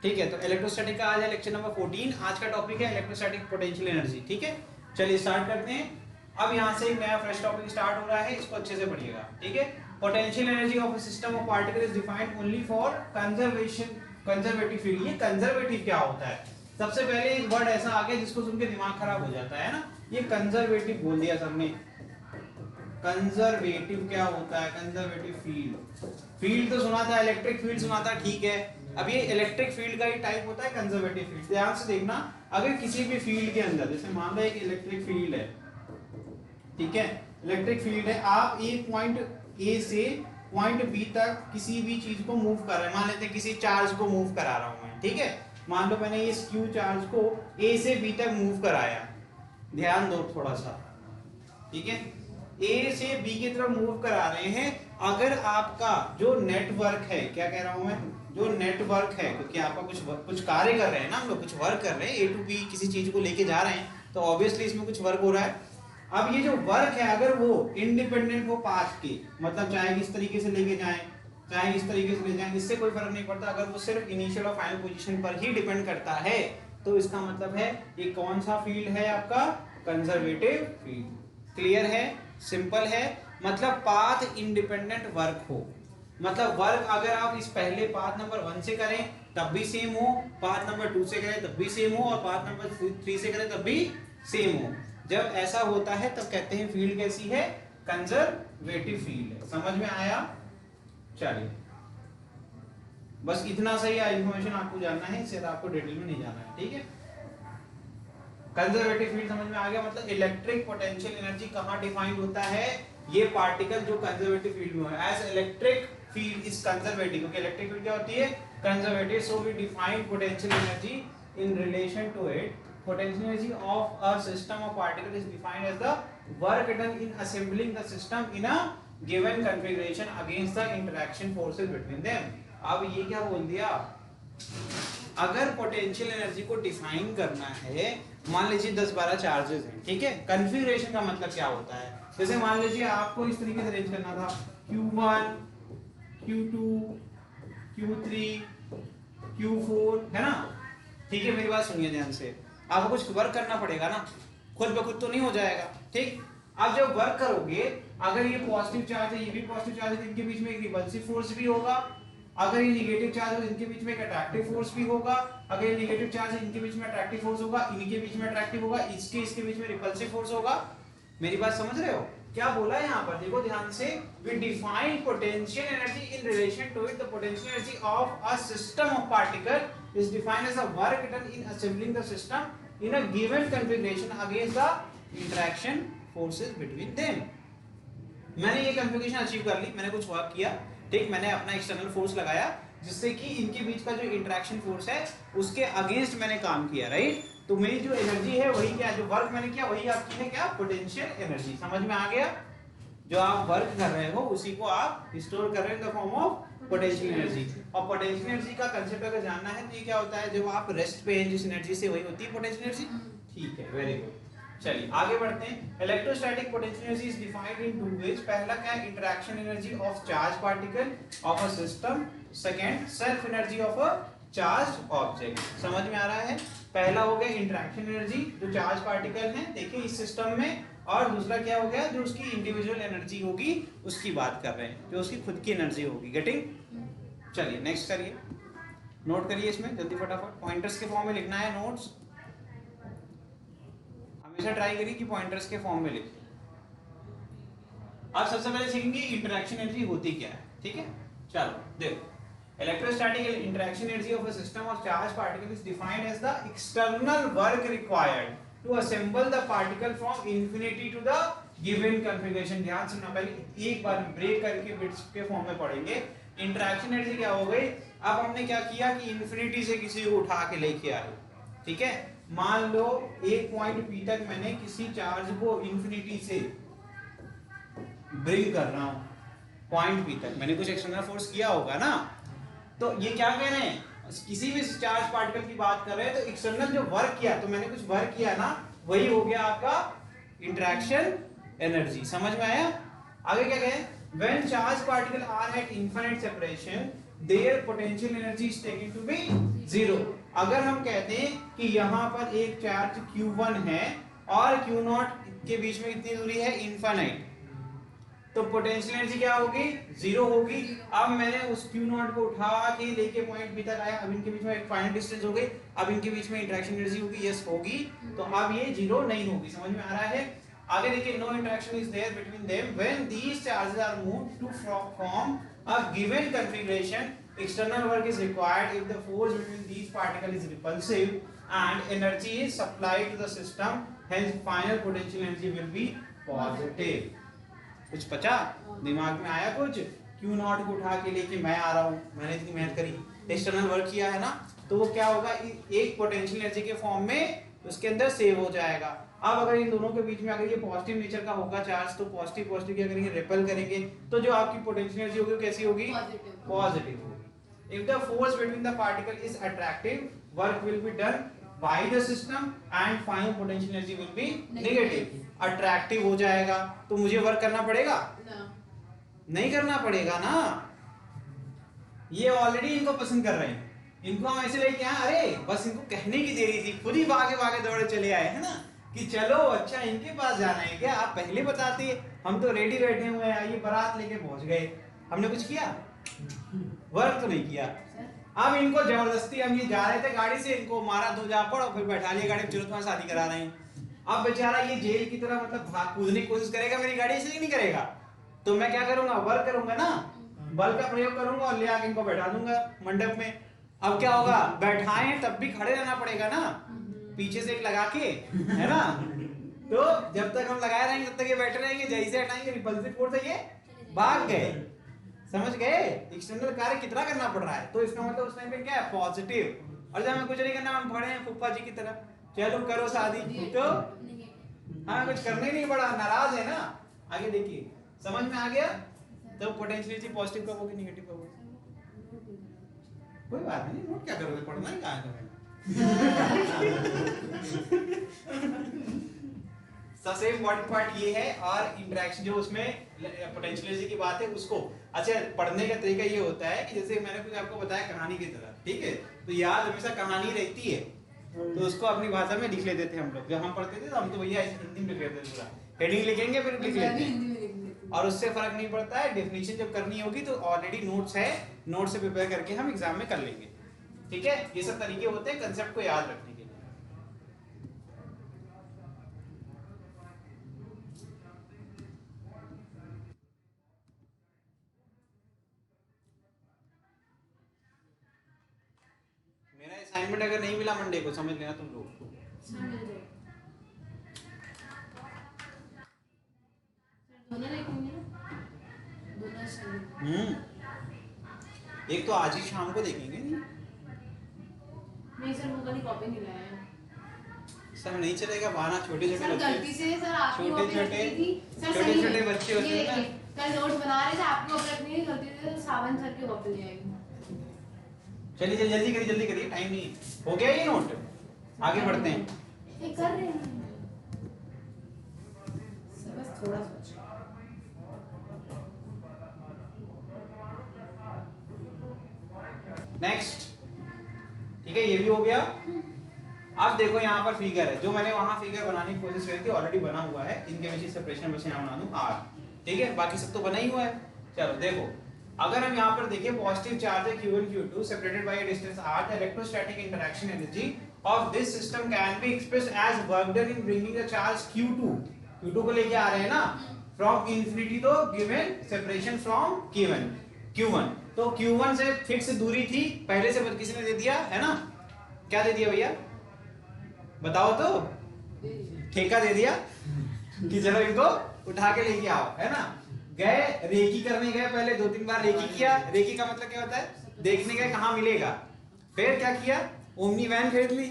ठीक है, तो इलेक्ट्रोस्टैटिक का आज है लेक्चर नंबर 14। आज का टॉपिक है इलेक्ट्रोस्टैटिक पोटेंशियल एनर्जी। ठीक है, चलिए स्टार्ट करते हैं। अब यहाँ से एक नया फ्रेश टॉपिक स्टार्ट हो रहा है, इसको अच्छे से पढ़िएगा। ठीक है, potential energy of a system of particle is defined only for conservative field. ये कंजर्वेटिव क्या होता है? सबसे पहले एक वर्ड ऐसा आ गया जिसको सुन के दिमाग खराब हो जाता है ना, ये कंजर्वेटिव बोल दिया सबने। कंजर्वेटिव क्या होता है? कंजर्वेटिव फील्ड, फील्ड तो सुना था, इलेक्ट्रिक फील्ड सुना था, ठीक है। अब ये इलेक्ट्रिक फील्ड का ही टाइप होता है कंजर्वेटिव फील्ड। ध्यान से देखना, अगर किसी भी फील्ड के अंदर, जैसे मान लो एक इलेक्ट्रिक फील्ड है, ठीक है, इलेक्ट्रिक फील्ड है, आप एक पॉइंट ए से पॉइंट बी तक किसी भी चीज को मूव कर रहे हैं। मान लेते हैं किसी चार्ज को मूव करा रहा हूं मैं, ठीक है। मान लो मैंने इस क्यू चार्ज को ए से बी तक मूव कराया, ध्यान दो थोड़ा सा, ठीक है। ए से बी की तरफ मूव करा रहे हैं। अगर आपका जो नेटवर्क है, क्या कह रहा हूं मैं, जो नेटवर्क है, क्योंकि आपका कुछ कार्य कर रहे हैं ना, हम लोग कुछ वर्क कर रहे हैं, ए टू बी किसी चीज को लेके जा रहे हैं, तो ऑब्वियसली इसमें कुछ वर्क हो रहा है। अब ये जो वर्क है, अगर वो इंडिपेंडेंट हो पाथ के, मतलब चाहे किस तरीके से लेके जाएं, चाहे इस तरीके से ले जाएं, इससे कोई फर्क नहीं पड़ता। अगर वो सिर्फ इनिशियल और फाइनल पोजीशन पर ही डिपेंड करता है, तो इसका मतलब है ये कौन सा फील्ड है? आपका कंजर्वेटिव फील्ड। क्लियर है? सिंपल है। मतलब पाथ इंडिपेंडेंट वर्क हो, मतलब वर्क अगर आप इस पहले पाथ नंबर 1 से करें तब भी सेम हो, पाथ नंबर 2 से करें तब भी सेम हो, और पाथ नंबर 3 से करें तब भी सेम हो। जब ऐसा होता है तब कहते हैं फील्ड कैसी है? कंजर्वेटिव फील्ड है। समझ में आया? चलिए, बस इतना सही इंफॉर्मेशन आपको जानना है, इससे आपको डिटेल में नहीं जाना है। ठीक है, कंजर्वेटिव फील्ड समझ में आ गया। मतलब इलेक्ट्रिक पोटेंशियल एनर्जी कहां डिफाइंड होता है? ये पार्टिकल जो कंजर्वेटिव फील्ड में है, as electric field is conservative, क्योंकि इलेक्ट्रिक फील्ड क्या होती है? Conservative. So we define potential energy in relation to it. Potential energy of a system of particle is defined as the work done in assembling the system in a given configuration against the interaction forces between them। अब ये क्या बोल दिया? अगर potential energy को define करना है, मान लीजिए 10-12 चार्जेस हैं, ठीक है। कन्फिगरेशन का मतलब क्या होता है? जैसे मान लीजिए आपको इस तरीके से अरेंज करना था, Q1, Q2, Q3, Q4, है ना? ठीक है, मेरी बात सुनिए ध्यान से। आपको कुछ वर्क करना पड़ेगा ना, खुद ब खुद तो नहीं हो जाएगा। ठीक, अब जब वर्क करोगे, अगर ये पॉजिटिव चार्ज है, ये भी पॉजिटिव चार्ज है, इनके बीच में एक रिपल्सिव फोर्स भी होगा। अगर ये नेगेटिव चार्ज है, इनके बीच में एक अट्रैक्टिव फोर्स भी होगा। अगर ये नेगेटिव चार्ज है, इनके बीच में अट्रैक्टिव फोर्स होगा, इनके बीच में अट्रैक्टिव होगा, इसके बीच में रिपल्सिव फोर्स होगा। मेरी बात समझ रहे हो? क्या बोला है यहाँ पर? देखो ध्यान से, we define potential energy in relation to it. The potential energy of a system of particle is defined as a work done in assembling the system in a given configuration against the interaction forces between them। मैंने ये configuration achieve कर ली, मैंने कुछ work किया, ठीक, मैंने अपना external force लगाया, जिससे कि इनके बीच का जो इंटरेक्शन फोर्स है उसके अगेंस्ट मैंने काम किया, राइट। तो मेरी जो एनर्जी है वही क्या, जो वर्क मैंने किया वही आपकी है क्या? Potential energy. समझ में आ गया? जो आप वर्क कर रहे हो उसी को आप स्टोर कर रहे हो in the form of potential energy. और पोटेंशियल एनर्जी का कांसेप्ट अगर जानना है तो ये क्या होता है? जब आप रेस्ट पे हैं जिस एनर्जी से, वही होती है पोटेंशियल एनर्जी। ठीक है, वेरी गुड। चलिए आगे बढ़ते हैं। Electrostatic potential energy is defined in 2 ways. पहला क्या है? Interaction energy of charge particle of a system. Second, self energy of a charge object. समझ में आ रहा है? पहला हो गया इंटरेक्शन एनर्जी, जो चार्ज पार्टिकल हैं देखिए इस सिस्टम में, और दूसरा क्या हो गया? जो उसकी इंडिविजुअल एनर्जी होगी उसकी बात कर रहे हैं, जो उसकी खुद की एनर्जी होगी। गेटिंग? चलिए नेक्स्ट करिए, नोट करिए इसमें जल्दी फटाफट। पॉइंटर्स के फॉर्म में लिखना है नोट्स, हमेशा ट्राई करिए कि पॉइंटर्स के फॉर्म में लिखिए। अब सबसे पहले सीखेंगे इंटरेक्शन एनर्जी होती क्या है, ठीक है। चलो देखो, electrostatic interaction energy of a system of charged particle is defined as the external work required to assemble the particle from infinity to the given configuration। ध्यान सुनना, पहले एक बार ब्रेक करके बिट्स के फॉर्म में पढ़ेंगे। इंटरेक्शन एनर्जी क्या हो गई? अब हमने क्या किया कि इंफिनिटी से किसी को उठा के लेके आए, ठीक है। मान लो एक पॉइंट पी तक मैंने किसी चार्ज को इंफिनिटी से ब्रिंग कर रहा हूं, पॉइंट पी तक मैंने कुछ एक्सटर्नल फोर्स किया होगा ना। तो ये क्या कह रहे हैं? किसी भी चार्ज पार्टिकल की बात कर रहे हैं, तो एक्सटर्नल जो वर्क किया, तो मैंने कुछ वर्क किया ना, वही हो गया आपका इंटरेक्शन एनर्जी। समझ में आया? आगे क्या कहें? When charged particles are at infinite separation there potential energy is taken to be 0। अगर हम कहते हैं कि यहाँ पर एक चार्ज Q1 है और Q0 के बीच में कितनी दूरी है, इनफाइनाइट, तो पोटेंशियल एनर्जी क्या होगी, 0 होगी। अब मैंने उस Q0 को उठा के लेके पॉइंट B तक आया, अब इनके बीच में एक फाइनल डिस्टेंस हो गई, अब इनके बीच में इंटरेक्शन एनर्जी होगी, यस होगी, तो अब ये 0 नहीं होगी। समझ में आ रहा है? आगे देखिए, no interaction is there between them when these charges are moved to form a given configuration, external work is required if the force between these particles is repulsive and energy is supplied to the system, hence final potential energy will be positive। कुछ पचा दिमाग में आया कुछ? Q0 को उठा के लेके मैं आ रहा हूँ, मैंने इतनी मेहनत करी, एक्सटर्नल वर्क किया है ना, तो वो क्या होगा, एक पोटेंशियल एनर्जी के फॉर्म में उसके अंदर सेव हो जाएगा। अब अगर इन दोनों के बीच में अगर ये पॉजिटिव नेचर का होगा चार्ज, तो पॉजिटिव पॉजिटिव क्या करेंगे, रिपेल करेंगे, तो जो आपकी पोटेंशियल एनर्जी होगी वो कैसी होगी, पॉजिटिव होगी। If the force between the particle is attractive, work will be done by the system and final potential energy will be negative। attractive हो जाएगा तो मुझे वर्क करना पड़ेगा ना? नहीं करना पड़ेगा ना, ये ऑलरेडी इनको पसंद कर रहे हैं, इनको हम ऐसे लेके आए, अरे बस इनको कहने की देरी थी, खुद ही भागे भागे दौड़े चले आए है ना, कि चलो अच्छा इनके पास जाना है क्या, आप पहले बताते, हम तो रेडी बैठे हुए हैं, ये बारात लेके पहुंच गए, हमने कुछ किया, वर्क तो नहीं किया। अब इनको जबरदस्ती, हम ये जा रहे थे गाड़ी से, इनको मारा दो जा पड़ और फिर बैठा लिया गाड़ी में, चलो तुम्हारी शादी करा रहे हैं। अब बेचारा ये जेल की तरह मतलब भाग कूदने की कोशिश करेगा मेरी गाड़ी से, नहीं करेगा, तो मैं क्या करूंगा, वर्क करूंगा ना, बल का प्रयोग करूंगा और ले आके इनको बैठा दूंगा मंडप में। अब क्या होगा, बैठाए तब भी खड़े रहना पड़ेगा ना, पीछे से एक लगा के, है ना, तो जब तक हम लगाए रहेंगे तब तक ये बैठे रहेंगे, जैसे हटाएंगे रिपल्सिव फोर्स से ये भाग गए। समझ गए एक्सटर्नल कार्य कितना करना पड़ रहा है, तो इसका मतलब उस टाइम पे क्या है, पॉजिटिव। और जब हमें कुछ नहीं करना, हम खड़े हैं फूफा जी की तरह, चलो करो शादी, तो हाँ कुछ करने नहीं पड़ा, नाराज है ना। आगे देखिए, समझ में आ गया, तो पोटेंशियल पॉजिटिव कब होगी, नेगेटिव कब होगी, कोई बात नहीं, नोट क्या करोगे, पढ़ना ही कहाँ है तुम्हें। सबसे इम्पोर्टेंट पार्ट ये है, और इंटरेक्शन जो उसमें पोटेंशियल एनर्जी की बात है उसको, अच्छा पढ़ने का तरीका ये होता है कि जैसे मैंने कुछ आपको बताया कहानी की तरह, ठीक है, तो याद हमेशा कहानी रहती है, तो उसको अपनी भाषा में लिख लेते थे हम लोग, जब हम पढ़ते थे तो हम तो भैया हिंदी में लिख लेते थे, पूरा हेडिंग लिखेंगे फिर लिख लेते हैं, और उससे फर्क नहीं पड़ता है। डेफिनेशन जब करनी होगी तो ऑलरेडी नोट्स है, नोट से प्रिपेयर करके हम एग्जाम में कर लेंगे, ठीक है। ये सब तरीके होते हैं कंसेप्ट को याद रखने के लिए। मेरा असाइनमेंट अगर नहीं मिला मंडे को, समझ लेना तुम लोग, एक तो आज ही शाम को देखेंगे, नहीं सर, वो वाली कॉपी नहीं लाया है सर, नहीं चलेगा बहाना, छोटे छोटे बच्चे, गलती से सर आपकी छोटे छोटे बच्चे होते हैं ना, कल नोट बना रहे थे, आपकी कॉपी रखनी है, गलती से सावन सर की कॉपी ले आएगी। चलिए जल्दी करिए, टाइम नहीं हो गया ये नोट, आगे बढ़ते हैं। ये कर रहे हैं सर, बस थोड़ा सोच। नेक्स्ट, ठीक है, ये भी हो गया। अब देखो यहाँ पर फिगर है, जो मैंने वहां फिगर बनाने की कोशिश करी थी, ऑलरेडी बना हुआ है, इनके बीच सेपरेशन बस यहाँ बना दूं R, ठीक है, बाकी सब तो बना ही हुआ है। चलो देखो, अगर हम यहाँ पर देखें, पॉजिटिव चार्ज है Q1 Q2 separated by a distance R, the electrostatic interaction energy of this system can be expressed as work done in bringing the charge Q2 को लेके आ रहे हैं ना, from infinity to given separation from Q1, तो Q1 से fix दूरी थी पहले से, किसी ने दे दिया है ना, क्या दे दिया भैया बताओ, तो ठेका दे दिया कि चलो इनको उठा के लेके आओ, है ना। गए रेकी करने गए, पहले 2-3 बार रेकी किया, रेकी का मतलब क्या होता है, देखने गए कहाँ मिलेगा, फिर क्या किया, ओमनी वैन खरीद ली,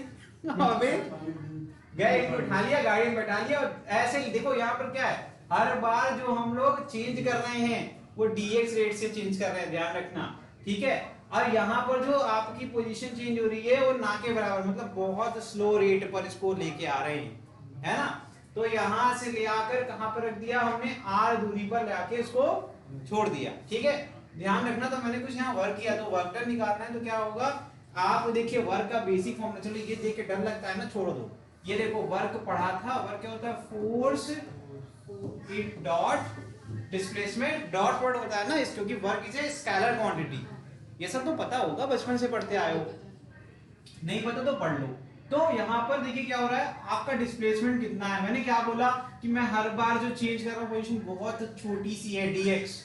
गए इनको उठा लिया, गाड़ी में बैठा लिया, और ऐसे ही देखो यहाँ पर क्या है, हर बार जो हम लोग चेंज कर रहे हैं वो dx रेट से चेंज कर रहे हैं, ध्यान रखना, ठीक है। और यहाँ पर जो आपकी पोजीशन चेंज हो रही है वो ना के बराबर, मतलब बहुत स्लो रेट पर इसको लेके आ रहे हैं, है ना। तो यहाँ से ले आकर कहाँ पर रख दिया हमने, R दूरी पर लाके इसको छोड़ दिया, ठीक है। ध्यान रखना। तो मैंने कुछ यहाँ वर्क किया, तो वर्क डन निकालना है तो क्या होगा, आप देखिए वर्क का बेसिक फॉर्मूला, चलो ये देख के डर लगता है ना, छोड़ दो। ये देखो वर्क पढ़ा था, वर्क क्या होता है, force it dot displacement dot word होता है ना इस, क्योंकि work is a scalar quantity. ये सब तो पता होगा, बचपन से पढ़ते आए हो, नहीं पता तो पढ़ लो। तो यहाँ पर देखिए क्या हो रहा है, आपका डिस्प्लेसमेंट कितना है, मैंने क्या बोला कि मैं हर बार जो चेंज कर रहा हूँ पोजीशन बहुत छोटी सी है, dx,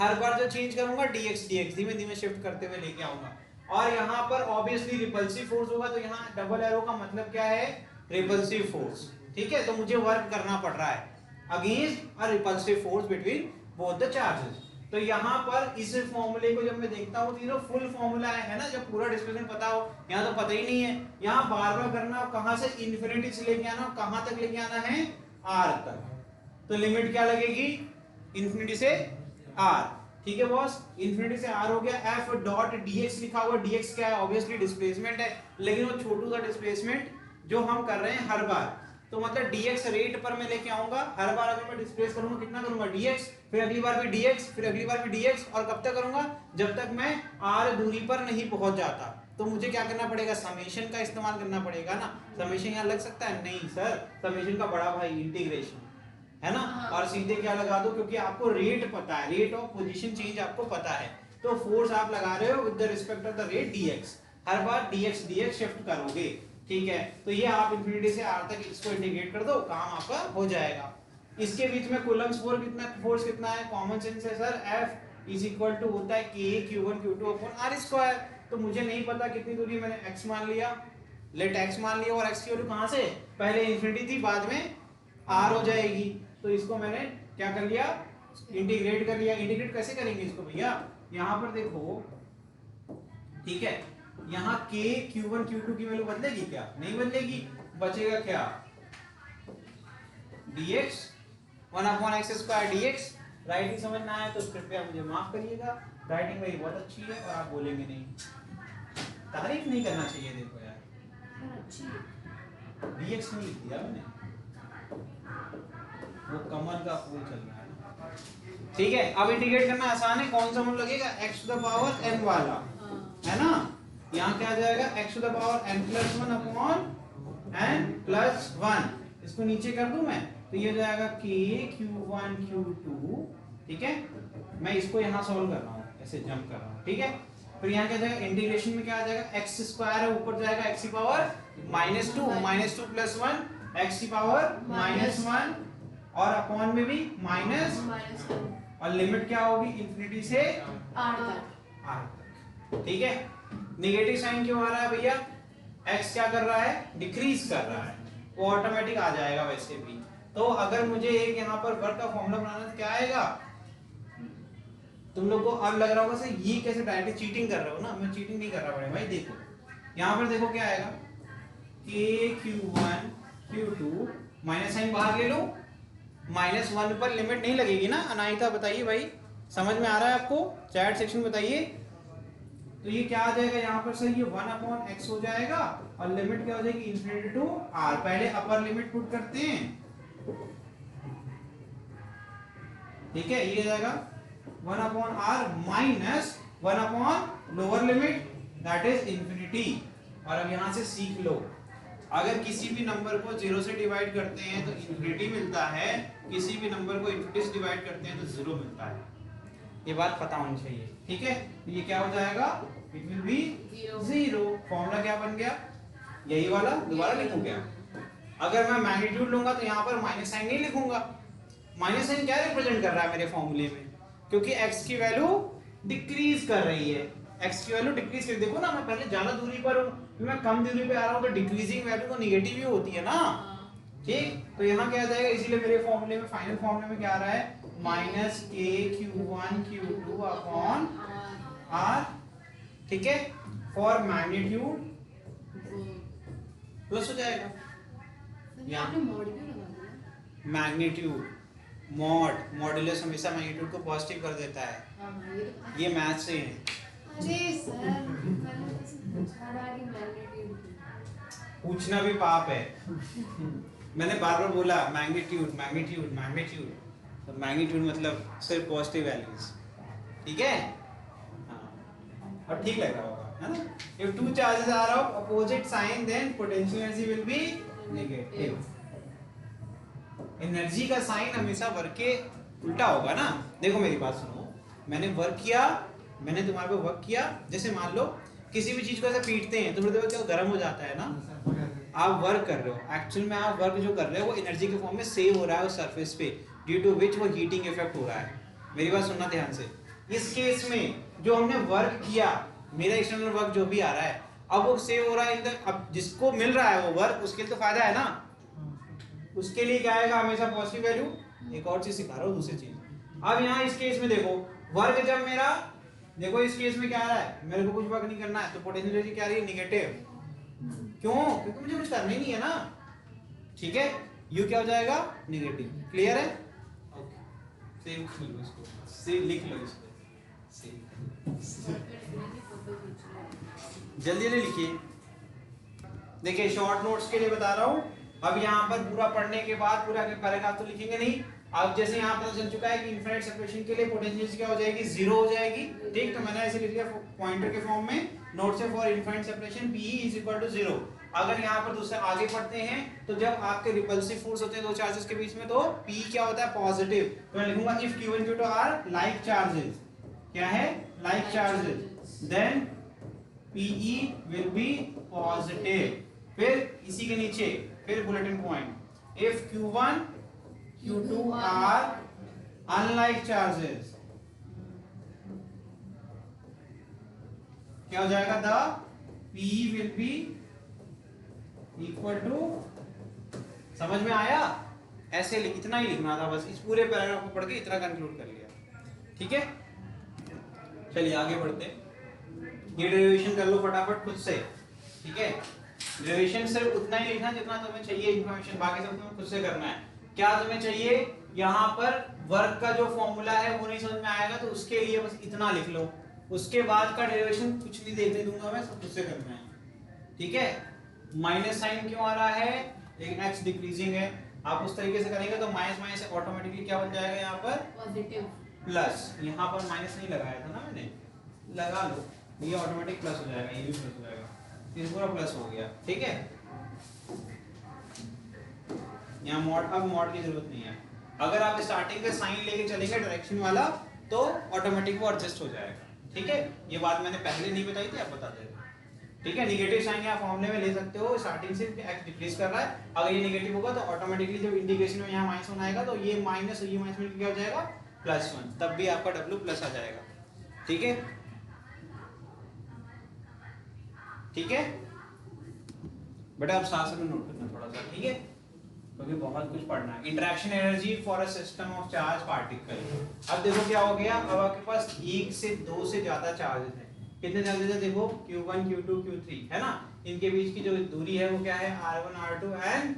हर बार जो चेंज करूंगा dx धीमे धीमे शिफ्ट करते हुए लेके आऊंगा। और यहाँ पर ऑब्वियसली रिपल्सिव फोर्स होगा, तो यहाँ डबल एरो का मतलब क्या है, रिपल्सिव फोर्स। ठीक है, तो मुझे वर्क करना पड़ रहा है against a repulsive force between both the charges. तो यहाँ पर इस फॉर्मूले को जब मैं देखता हूँ तो फुल फॉर्मूला है ना, जब पूरा डिस्प्लेसमेंट पता हो, यहाँ तो पता ही नहीं है। यहाँ बार बार करना, कहाँ से इन्फिनिटी से लेके आना, कहाँ तक लेके आना है, r तक। तो लिमिट क्या लगेगी, इन्फिनिटी से r। ठीक है बॉस, इन्फिनिटी से r हो गया। f डॉट dx लिखा हुआ, dx क्या है, ऑब्वियसली डिस्प्लेसमेंट है, लेकिन वो छोटू सा डिस्प्लेसमेंट जो हम कर रहे हैं हर बार, तो मतलब dx रेट पर मैं लेके आऊंगा। हर बार अगर मैं डिस्प्लेस करूंगा कितना करूंगा, dx, फिर अगली बार भी dx, फिर अगली बार भी dx, और कब तक करूंगा, जब तक मैं r दूरी पर नहीं पहुंच जाता। तो मुझे क्या करना पड़ेगा, समेशन का इस्तेमाल करना पड़ेगा ना। समेशन यहाँ लग सकता है, नहीं सर, समेशन का बड़ा भाई इंटीग्रेशन है ना, और सीधे क्या लगा दो, क्योंकि आपको रेट पता है, रेट ऑफ पोजीशन चेंज आपको पता है, तो फोर्स आप लगा रहे हो with the respect of the rate dx, her bar dx shift करोगे। ठीक है, तो ये आप इन्फिनिटी से r तक इसको इंटीग्रेट कर दो, काम आपका हो जाएगा। इसके बीच में कूलम्ब्स फोर्स कितना है, कॉमन सेंस है sir, F is equal to होता है K Q1 Q2 upon R square. तो मुझे नहीं पता कितनी दूरी, मैंने x मान लिया, लेट x मान लिया, और x की वैल्यू कहाँ से, पहले इन्फिनिटी थी, बाद में r हो जाएगी। तो इसको मैंने क्या कर लिया, इंटीग्रेट कर लिया। इंटीग्रेट कैसे करेंगे इसको भैया, यहाँ पर देखो, ठीक है, यहाँ k Q1 Q2 की वैल्यू बदलेगी क्या, नहीं बदलेगी, बचेगा क्या, dx 1/x square dx। Writing समझ ना आए तो कृपया मुझे माफ करिएगा, राइटिंग मेरी बहुत अच्छी है और आप बोलेंगे नहीं, तारीफ नहीं करना चाहिए। देखो यार अच्छी dx नहीं लिख दिया मैंने, वो कमल का फूल चल रहा है। ठीक है, अब इंटीग्रेट करना आसान है, कौन सा मान लगेगा, x to the power n वाला, है ना। यहाँ क्या आ जाएगा, x to the power n plus 1 upon n plus 1, इसको नीचे कर दूं मैं, तो ये हो जाएगा k Q1 Q2। ठीक है, मैं इसको यहाँ सॉल्व कर रहा हूँ, ऐसे जंप कर रहा हूँ। ठीक है, फिर यहाँ क्या जाएगा, इंटीग्रेशन में क्या आ जाएगा, x स्क्वायर है, ऊपर जाएगा x की पावर -2 प्लस 1 x की पावर -1, और अपॉन में भी माइनस, और लिमिट क्या होगी, इन्फिनिटी से r तक। ठीक है, नेगेटिव साइन क्यों आ रहा है भैया, x क्या कर रहा है, डिक्रीज कर रहा है, वो ऑटोमेटिक आ जाएगा वैसे भी। तो अगर मुझे एक यहाँ पर वर्क का फॉर्मूला बनाना तो क्या आएगा, तुम लोग को अब लग रहा होगा सर ये कैसे डायरेक्ट चीटिंग कर रहे हो ना, मैं चीटिंग नहीं कर रहा बड़े भाई। देखो यहाँ पर देखो क्या आएगा, k Q1 Q2, minus sign बाहर ले लो, -1 पर लिमिट नहीं लगेगी ना। अनायता बताइए भाई, समझ में आ रहा है आपको, चैट सेक्शन में बताइए। तो ये क्या आ जाएगा यहाँ पर सर, ये 1/x हो जाएगा, और लिमिट क्या हो जाएगी, इन्फिनिटी टू r। पहले अपर लिमिट पुट करते हैं, ठीक है, ये जाएगा 1/r minus 1/ lower limit that is infinity. और अब यहाँ से सीख लो, अगर किसी भी नंबर को 0 से डिवाइड करते हैं तो इन्फिनिटी मिलता है, किसी भी नंबर को इन्फिनिटी से डिवाइड करते हैं तो 0 मिलता है, ये बात पता होनी चाहिए। ठीक है, ये क्या हो जाएगा, इट विल बी 0। फॉर्मूला क्या बन गया, यही वाला, दोबारा लिखूं क्या, अगर मैं मैग्नीट्यूड लूंगा तो यहाँ पर माइनस साइन नहीं लिखूंगा। माइनस साइन क्या रिप्रेजेंट कर रहा है मेरे फॉर्मूले में, क्योंकि x की वैल्यू डिक्रीज कर रही है, x की वैल्यू डिक्रीज कर, देखो ना मैं पहले ज्यादा दूरी पर हूँ, मैं कम दूरी पे आ रहा हूँ, तो डिक्रीजिंग वैल्यू तो नेगेटिव ही होती है ना। ठीक, तो यहाँ क्या आ जाएगा, इसीलिए मेरे फॉर्मूले में, फाइनल फॉर्मूले में क्या आ रहा है, -k Q1 Q2 upon r। ठीक है, फॉर मैग्नीट्यूड प्लस हो जाएगा, मैग्नीट्यूड मॉड्यूलस हमेशा मैग्नीट्यूड को पॉजिटिव कर देता है, ये मैथ से है। अरे सर पूछना भी पाप है। मैंने बार बार बोला मैग्नीट्यूड मैग्नीट्यूड मैग्नीट्यूड, तो मैग्नीट्यूड मतलब सिर्फ पॉजिटिव वैल्यूज। ठीक है, और ठीक लग रहा होगा, है ना? If two charges are of opposite sign, then potential energy will be negative. Energy का साइन हमेशा वर्क के उल्टा होगा ना। देखो मेरी बात सुनो, मैंने वर्क किया, मैंने तुम्हारे पे वर्क किया, जैसे मान लो किसी भी चीज को ऐसे पीटते हैं तो थोड़ी देर क्या गर्म हो जाता है ना। आप वर्क कर रहे हो, एक्चुअल में आप वर्क जो कर रहे हो वो एनर्जी के फॉर्म में सेव हो रहा है उस सरफेस पे, ड्यू टू विच वो हीटिंग इफेक्ट हो रहा है। मेरी बात सुनना ध्यान से। इस केस में जो हमने वर्क किया, मेरा एक्सटर्नल वर्क जो भी आ रहा है, अब वो सेव हो रहा है इन द, अब जिसको मिल रहा है वो वर्क, उसके लिए तो फायदा है ना, उसके लिए क्या आएगा हमेशा पॉजिटिव वैल्यू। एक और चीज सिखा रहा हूँ, दूसरी चीज। अब यहाँ इस केस में देखो, वर्क जब मेरा, देखो इस केस में क्या आ रहा है, मेरे को कुछ वर्क नहीं करना है, तो पोटेंशियल एनर्जी क्या आ रही है, नेगेटिव। क्यों? क्योंकि मुझे कुछ करना ही नहीं है ना, ठीक है। यू क्या हो जाएगा, नेगेटिव। क्लियर है? ओके, सेव कर लो इसको, सेव लिख लो इसको, सेव जल्दी जल्दी लिखिए। देखिए शॉर्ट नोट्स के लिए बता रहा हूँ। अब यहाँ पर पूरा पढ़ने के बाद पूरा पैराग्राफ तो लिखेंगे नहीं। अब जैसे यहाँ पता चल चुका है कि इनफिनिट सेपरेशन के लिए पोटेंशियल क्या हो जाएगी, जीरो हो जाएगी। ठीक, तो मैंने ऐसे लिख दिया पॉइंटर के फॉर्म में, नोट से for infinite separation PE is equal to 0। अगर यहाँ पर दूसरे आगे पढ़ते हैं तो जब आपके रिपल्सिव फोर्स होते हैं दो चार्जेस के बीच में, तो P क्या होता है, पॉजिटिव। तो मैं लिखूंगा if Q1 Q2 are like charges, क्या है, like charges, then PE will be positive. फिर इसी के नीचे फिर bullet point, if Q1 Q2 are unlike charges, क्या हो जाएगा, the PE will be equal to, समझ में आया? ऐसे इतना ही लिखना था बस, इस पूरे पैराग्राफ को पढ़ के इतना कंक्लूड कर लिया। ठीक है, चलिए आगे बढ़ते। ये डेरिवेशन कर लो फटाफट खुद से, ठीक है। डेरिवेशन सिर्फ उतना ही लिखना जितना तुम्हें चाहिए इंफॉर्मेशन, बाकी सब तुम्हें खुद से करना है। क्या तुम्हें चाहिए, यहाँ पर वर्क का जो फॉर्मूला है वो नहीं समझ में आएगा तो उसके लिए बस इतना लिख लो, उसके बाद का डेरिवेशन कुछ नहीं देखने दूंगा मैं, सब खुद से करना है। ठीक है, माइनस साइन क्यों आ रहा है, लेकिन एक्स डिक्रीजिंग है, आप उस तरीके से करेंगे तो माइनस माइनस से ऑटोमेटिकली क्या बन जाएगा, यहाँ पर पॉजिटिव प्लस। यहाँ पर माइनस नहीं लगाया था ना मैंने, लगा लो, ये ऑटोमेटिक प्लस हो जाएगा, ये भी प्लस हो जाएगा, ये पूरा प्लस हो गया। ठीक है, यहाँ मॉड, अब मॉड की जरूरत नहीं है। अगर आप स्टार्टिंग का साइन लेके चलेंगे डायरेक्शन वाला तो ऑटोमेटिक वो एडजस्ट हो जाएगा। ठीक है, ये बात मैंने पहले नहीं बताई थी, अब बता दे रहा हूं। ठीक है, नेगेटिव साइन आप फॉर्मूले में ले सकते हो, स्टार्टिंग से एक्स डिक्रीज कर रहा है, अगर ये नेगेटिव होगा तो ऑटोमेटिकली जब इंटीग्रेशन में यहाँ -1 आएगा तो ये माइनस और ये माइनस मिलकर क्या हो जाएगा, +1, तब भी आपका W प्लस आ जाएगा। ठीक है, ठीक है बेटा, आप साथ में नोट करना थोड़ा सा, ठीक है, क्योंकि बहुत कुछ पढ़ना है। Interaction energy for a system of charge particle. अब देखो क्या हो गया, अब आपके पास एक से दो से ज्यादा चार्जेस हैं। कितने चार्जेस हैं, देखो Q1 Q2 Q3 है ना, इनके बीच की जो दूरी है वो क्या है, R1 R2 एंड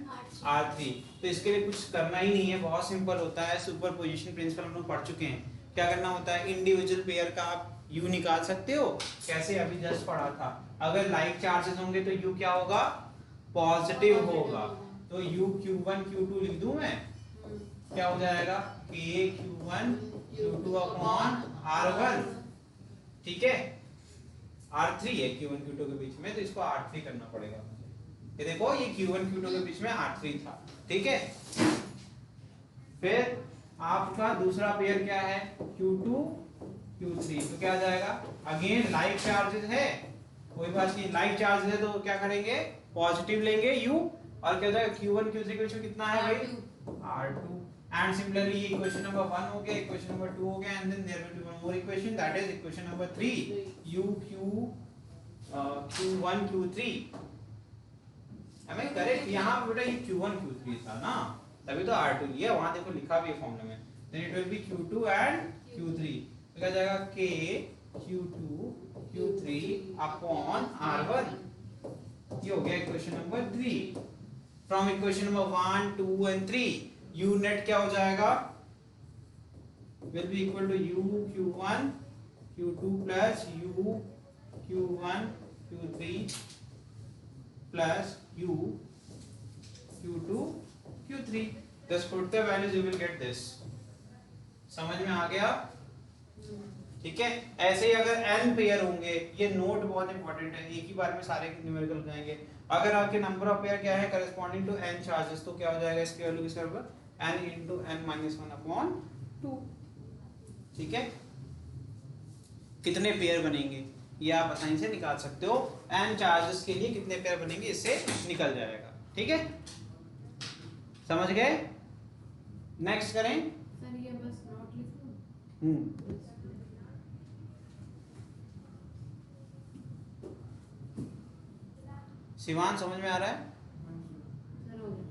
R3। तो इसके लिए कुछ करना ही नहीं है, बहुत सिंपल होता है, सुपरपोजिशन प्रिंसिपल हम लोग पढ़ चुके हैं। क्या करना होता है, इंडिविजुअल पेयर का आप U निकाल सकते हो, कैसे, अभी जस्ट पढ़ा था। अगर लाइक चार्जेस होंगे तो U क्या होगा, पॉजिटिव होगा, तो U Q1 Q2 लिख दूं मैं, क्या हो जाएगा, K Q1 Q2 upon R1। ठीक है, R3 है Q1 Q2 के बीच में, तो इसको R3 करना पड़ेगा मुझे। ये देखो, ये Q1 Q2 के बीच में R3 था। ठीक है, फिर आपका दूसरा पेयर क्या है, Q2 Q3, तो क्या आ जाएगा, अगेन लाइक चार्जेस है, कोई बात नहीं, लाइक चार्ज है तो क्या करेंगे, पॉजिटिव लेंगे U, और क्या हो जाएगा, Q1 Q3 के बीच में कितना है भाई, R2। एंड सिमिलरली ये इक्वेशन नंबर 1 हो गया, इक्वेशन नंबर 2 हो गया, and then there will be one more equation, that is equation number 3, Q1 Q3। हमें करेक्ट, यहाँ पे बेटा ये Q1 Q3 था ना, तभी तो R2 लिया, वहां देखो लिखा भी है फॉर्मूले में, then it will be Q2 and Q3, तो क्या जाएगा, K Q2 Q3 upon R1। ये हो गया equation number 3। From equation number 1 2 and 3 U net क्या हो जाएगा, will be equal to U Q1 Q2 plus U Q1 Q3 plus U Q2 Q3। Just put the values, you will get this। समझ में आ गया? ठीक है। ऐसे ही अगर n पेयर होंगे, ये नोट बहुत इंपॉर्टेंट है, एक ही बार में सारे न्यूमेरिकल कहेंगे। अगर आपके नंबर ऑफ पेयर क्या है करस्पॉन्डिंग टू n चार्जेस, तो क्या हो जाएगा इसकी वैल्यू किसके बराबर, n into n-1/2। ठीक है, कितने पेयर बनेंगे ये आप आसानी से निकाल सकते हो, n चार्जेस के लिए कितने पेयर बनेंगे इससे निकल जाएगा। ठीक है, समझ गए। नेक्स्ट करें। सर ये बस नोट लिखूं? शिवान समझ में आ रहा है? सर हो गया।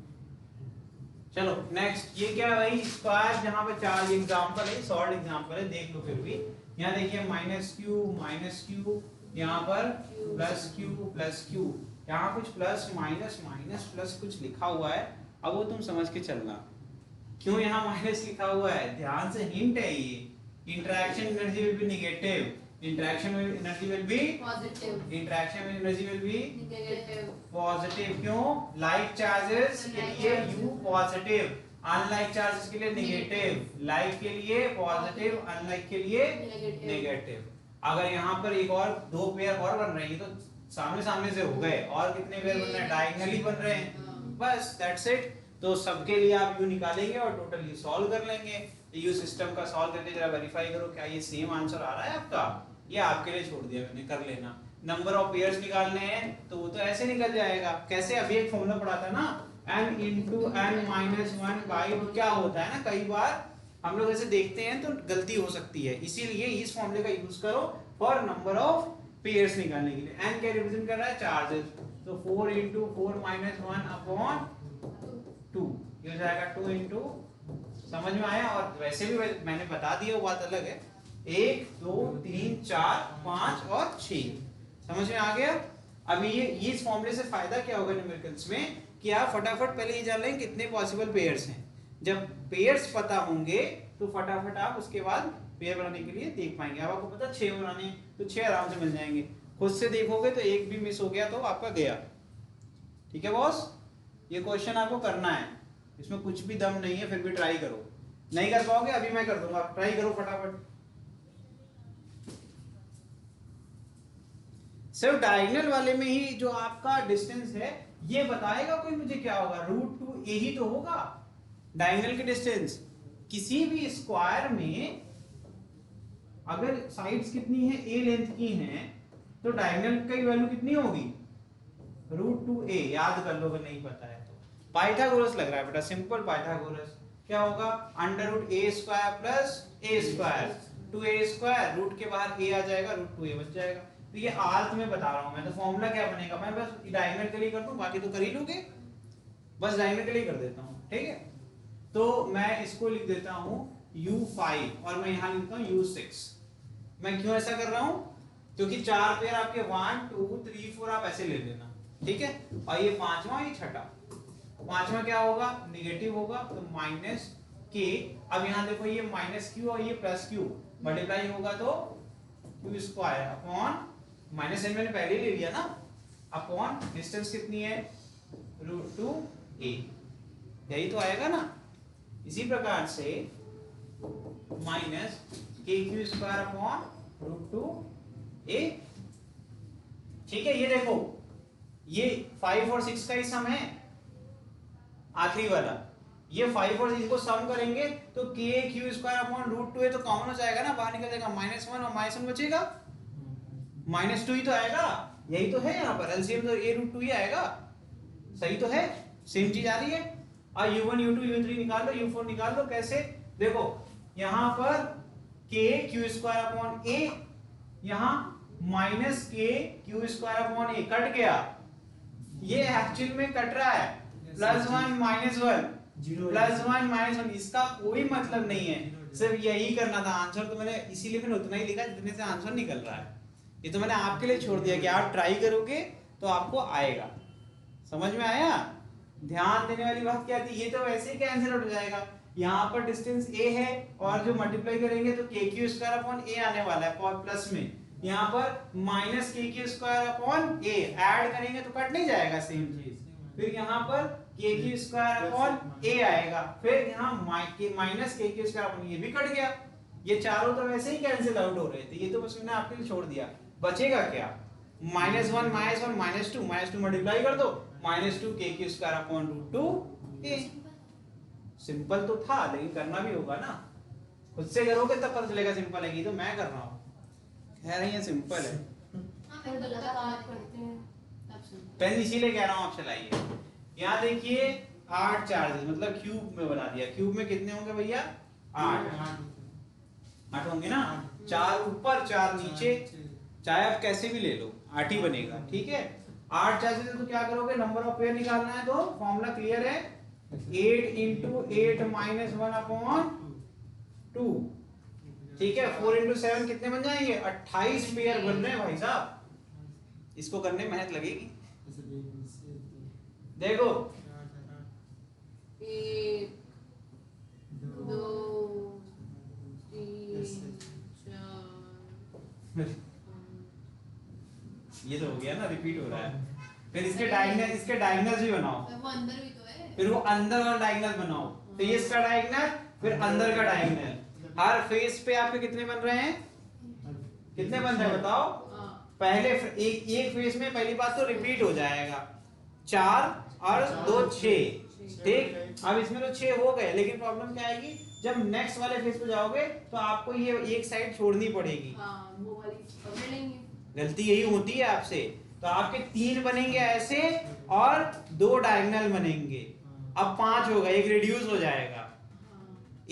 चलो नेक्स्ट, ये क्या है भाई, स्क्वायर जहां पे चार एग्जांपल है, शॉर्ट एग्जांपल है, देख लो फिर भी। यहाँ देखिए -q, यहाँ पर +q, यहाँ कुछ प्लस माइनस माइनस प्लस कुछ लिखा हुआ है। अब वो तुम समझ के चलना, क्यों यहाँ माइनस लिखा हुआ है, ध्यान से, हिंट है ये। Interaction energy will be negative, interaction energy will be positive, interaction energy will be negative, positive. क्यों? लाइक चार्जेस के लिए U पॉजिटिव, अनलाइक चार्जेस के लिए नेगेटिव, लाइक के लिए पॉजिटिव, अनलाइक के लिए नेगेटिव। अगर यहाँ पर एक और दो पेयर और बन रहे हैं, तो सामने सामने से हो गए, और कितने पेयर बन रहे हैं, डायगोनली बन रहे हैं, बस दैट्स इट। तो सबके लिए आप U निकालेंगे और टोटल U सॉल्व कर लेंगे। U सिस्टम का सॉल्व करके जरा वेरीफाई करो क्या ये सेम आंसर आ रहा है आपका, ये आपके लिए छोड़ दिया मैंने, कर लेना। नंबर ऑफ पेयर्स निकालने हैं तो वो तो ऐसे निकल जाएगा, कैसे, अभी एक फॉर्मूला पढ़ा था ना, n into n-1/, क्या होता है ना, कई बार हम लोग ऐसे देखते हैं तो गलती हो सकती है, इसीलिए इस फॉर्मूले का यूज करो फॉर नंबर ऑफ पेयर्स निकालने के लिए। n क्या रिप्रेजेंट कर रहा है, चार्जेस, तो 4 into 4-1/2, ये हो जाएगा 2 into, समझ में आया। और वैसे भी मैंने बता दिया, वो बात अलग है, 1 2 3 4 5 और 6, समझ में आ गया। अभी ये इस फॉर्मूले से फायदा क्या होगा न्यूमेरिकल्स में, कि आप फटाफट पहले ये जान लें कितने पॉसिबल पेयर्स हैं। जब पेयर्स पता होंगे तो फटाफट आप उसके बाद पेयर बनाने के लिए देख पाएंगे। अब आपको पता 6 बनाने, तो 6 आराम से मिल जाएंगे। खुद से देखोगे तो एक भी मिस हो गया तो आपका गया। ठीक है बॉस, ये क्वेश्चन आपको करना है, इसमें कुछ भी दम नहीं है, फिर भी ट्राई करो। नहीं कर पाओगे अभी मैं कर दूंगा, ट्राई करो फटाफट। सिर्फ डायगोनल वाले में ही जो आपका डिस्टेंस है ये बताएगा कोई मुझे क्या होगा, √2a ही तो होगा डायगोनल की डिस्टेंस। किसी भी स्क्वायर में अगर साइड्स कितनी है, a लेंथ की हैं, तो डायगोनल की वैल्यू कितनी होगी, √2a। याद कर लो अगर नहीं पता है तो। पाइथागोरस लग रहा है बेटा, सिंपल पाइथागोरस। क्या होगा, √a² + a², 2a², रूट के बाहर a आ जाएगा, √2a बच जाएगा। तो ये आर्थ में बता रहा हूं मैं, तो फॉर्मूला क्या बनेगा, मैं बस डायगोनल के लिए कर दूं, बाकी तो कर ही लोगे, बस डायगोनल के लिए कर देता हूं। ठीक है, तो मैं इसको लिख देता हूं U5 और मैं यहां लिखता हूं U6। मैं क्यों ऐसा कर रहा हूं, क्योंकि चार पेयर आपके 1 2 3 4 आप ऐसे ले लेना, ठीक है। और ये पांचवा, ये छठा, पांचवा क्या होगा, नेगेटिव होगा, तो -k। अब यहां देखो ये -q और ये +q मल्टीप्लाई होगा तो q² अपॉन -n मैंने पहले ही ले लिया ना, अपॉन डिस्टेंस कितनी है, √2a, यही तो आएगा ना। इसी प्रकार से -kq² अपॉन √2a। ठीक है, ये देखो ये 5 और 6 का ही सम है, आखिरी वाला। ये 5 और 6 को सम करेंगे तो kq² अपॉन √2a तो कॉमन हो जाएगा ना, बाहर निकल जाएगा, -1 और -1 बचेगा, -2 ही तो आएगा, यही तो है यहाँ पर, एलसीएम तो a√2 ही आएगा, सही तो है, सेम चीज आ रही है। और u1 u2 u3 निकाल लो, u4 निकाल लो, कैसे, देखो यहाँ पर kq² अपॉन a, यहाँ -kq² अपॉन a कट गया, ये एक्चुअल में कट रहा है, +1 -1 +1 -1, इसका कोई मतलब नहीं है, सिर्फ यही करना था। आंसर तो मैंने इसीलिए मैंने उतना ही लिखा जितने से आंसर निकल रहा है, ये तो मैंने आपके लिए छोड़ दिया कि आप ट्राई करोगे तो आपको आएगा। समझ में आया, ध्यान देने वाली बात क्या थी, ये तो वैसे ही कैंसिल आउट हो जाएगा, यहाँ पर डिस्टेंस a है और जो मल्टीप्लाई करेंगे तो kq² अपॉन a आने वाला है प्लस में, यहाँ पर -kq² अपॉन a ऐड करेंगे तो कट नहीं जाएगा, सेम चीज। फिर यहाँ पर kq² अपॉन a आएगा, फिर यहाँ -kq² अपॉन ये भी कट गया, ये चारों तो वैसे ही कैंसिल आउट हो रहे थे, ये तो बस मैंने आपके लिए छोड़ दिया। बचेगा क्या, -1 -1 -2 मल्टीप्लाई कर दो, -2 k²/√2a। सिंपल तो था लेकिन करना भी होगा ना, खुद से करोगे तब पता चलेगा सिंपल है, ये तो मैं कर रहा हूँ, कह रही है सिंपल है। फिर लगातार करते हैं तब सुन। पहले इसीलिए कह रहा हूँ आप चलाइए। यहाँ देखिए 8 चार्जेस, मतलब क्यूब में बना दिया, क्यूब में कितने होंगे भैया, 8 होंगे ना, 4 ऊपर 4 नीचे, चाहे आप कैसे भी ले लो 8 ही बनेगा, ठीक है। 8 चार्जेस है तो क्या करोगे, नंबर ऑफ पेयर निकालना है, तो फॉर्मूला क्लियर है, 8 × 8 - 1/2, ठीक है। 4 × 7 कितने बन जाएंगे, 28 पेयर बन रहे हैं भाई साहब, इसको करने में मेहनत लगेगी। देखो 1 2 3 4 ये तो हो गया ना, रिपीट हो रहा है। फिर इसके डायगोनल भी बनाओ, वो अंदर भी तो है, फिर वो अंदर वाला डायगोनल बनाओ, तो ये इसका डायगोनल फिर अंदर का डायगोनल। हर फेस पे आपके कितने बन रहे हैं, कितने बन रहे हैं बताओ। पहले एक फेस में पहली बात तो रिपीट हो जाएगा, 4 और 2 6, ठीक। अब इसमें तो 6 हो गए, लेकिन प्रॉब्लम क्या आएगी, जब नेक्स्ट वाले फेस पे जाओगे तो आपको ये एक साइड छोड़नी पड़ेगी, वो वाली पकड़ लेंगे। गलती यही होती है आपसे। तो आपके 3 बनेंगे ऐसे और 2 डायगोनल बनेंगे, अब 5 होगा, एक रिड्यूस हो जाएगा,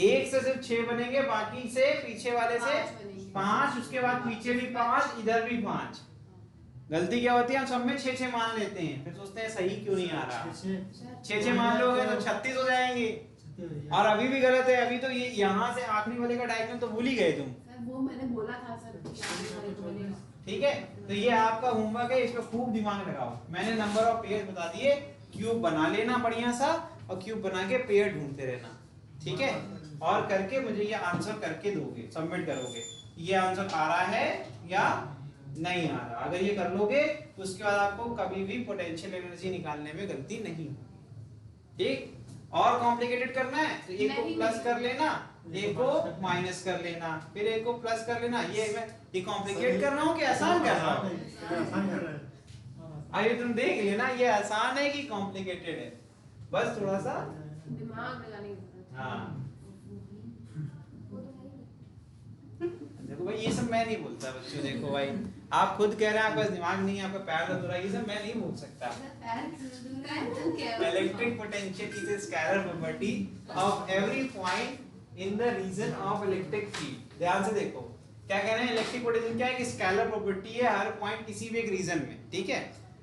एक से सिर्फ 6 बनेंगे, बाकी से पीछे वाले से 5, उसके बाद पीछे भी 5, इधर भी 5। गलती क्या होती है, हम सब में 6 मान लेते हैं, फिर सोचते हैं सही क्यों नहीं आ रहा। 6 मान लोगे तो 36 हो जाएंगे, और अभी भी गलत है, अभी तो ये यहाँ से आखिरी वाले का डायगोनल तो भूल ही गए तुम। सर वो मैंने बोला था सर, ठीक है, तो ये आपका होमवर्क है, इसमें खूब दिमाग लगाओ। मैंने नंबर ऑफ पेयर बता दिए, क्यूब बना लेना बढ़िया सा, और क्यूब बना के पेयर ढूंढते रहना, ठीक है। और करके मुझे ये आंसर करके दोगे, सबमिट करोगे, ये आंसर आ रहा है या नहीं आ रहा। अगर ये कर लोगे तो उसके बाद आपको कभी भी पोटेंशियल एनर्जी निकालने में गलती नहीं होगी, ठीक। और कॉम्प्लिकेटेड करना है तो एक को प्लस कर लेना, एक को माइनस कर लेना, फिर एक को प्लस कर लेना। ये कॉम्प्लिकेट कर रहा हूँ कि आसान कर रहा हूँ, आइए तुम देख लेना, ये आसान है कि कॉम्प्लिकेटेड है, बस थोड़ा सा दिमाग लगाने की जरूरत है। हाँ। देखो भाई, ये सब मैं नहीं बोलता बच्चों, देखो भाई आप खुद कह रहे हैं आपका दिमाग नहीं है, आपका पैर दर्द हो रहा है, ये सब मैं नहीं बोल सकता। Electric potential is a scalar property of every point in the region of electric field। ध्यान से देखो क्या कह रहे हैं, इलेक्ट्रिक पोटेंशियल क्या है कि स्केलर प्रॉपर्टी है हर पॉइंट किसी भी एक रीजन में, ठीक है।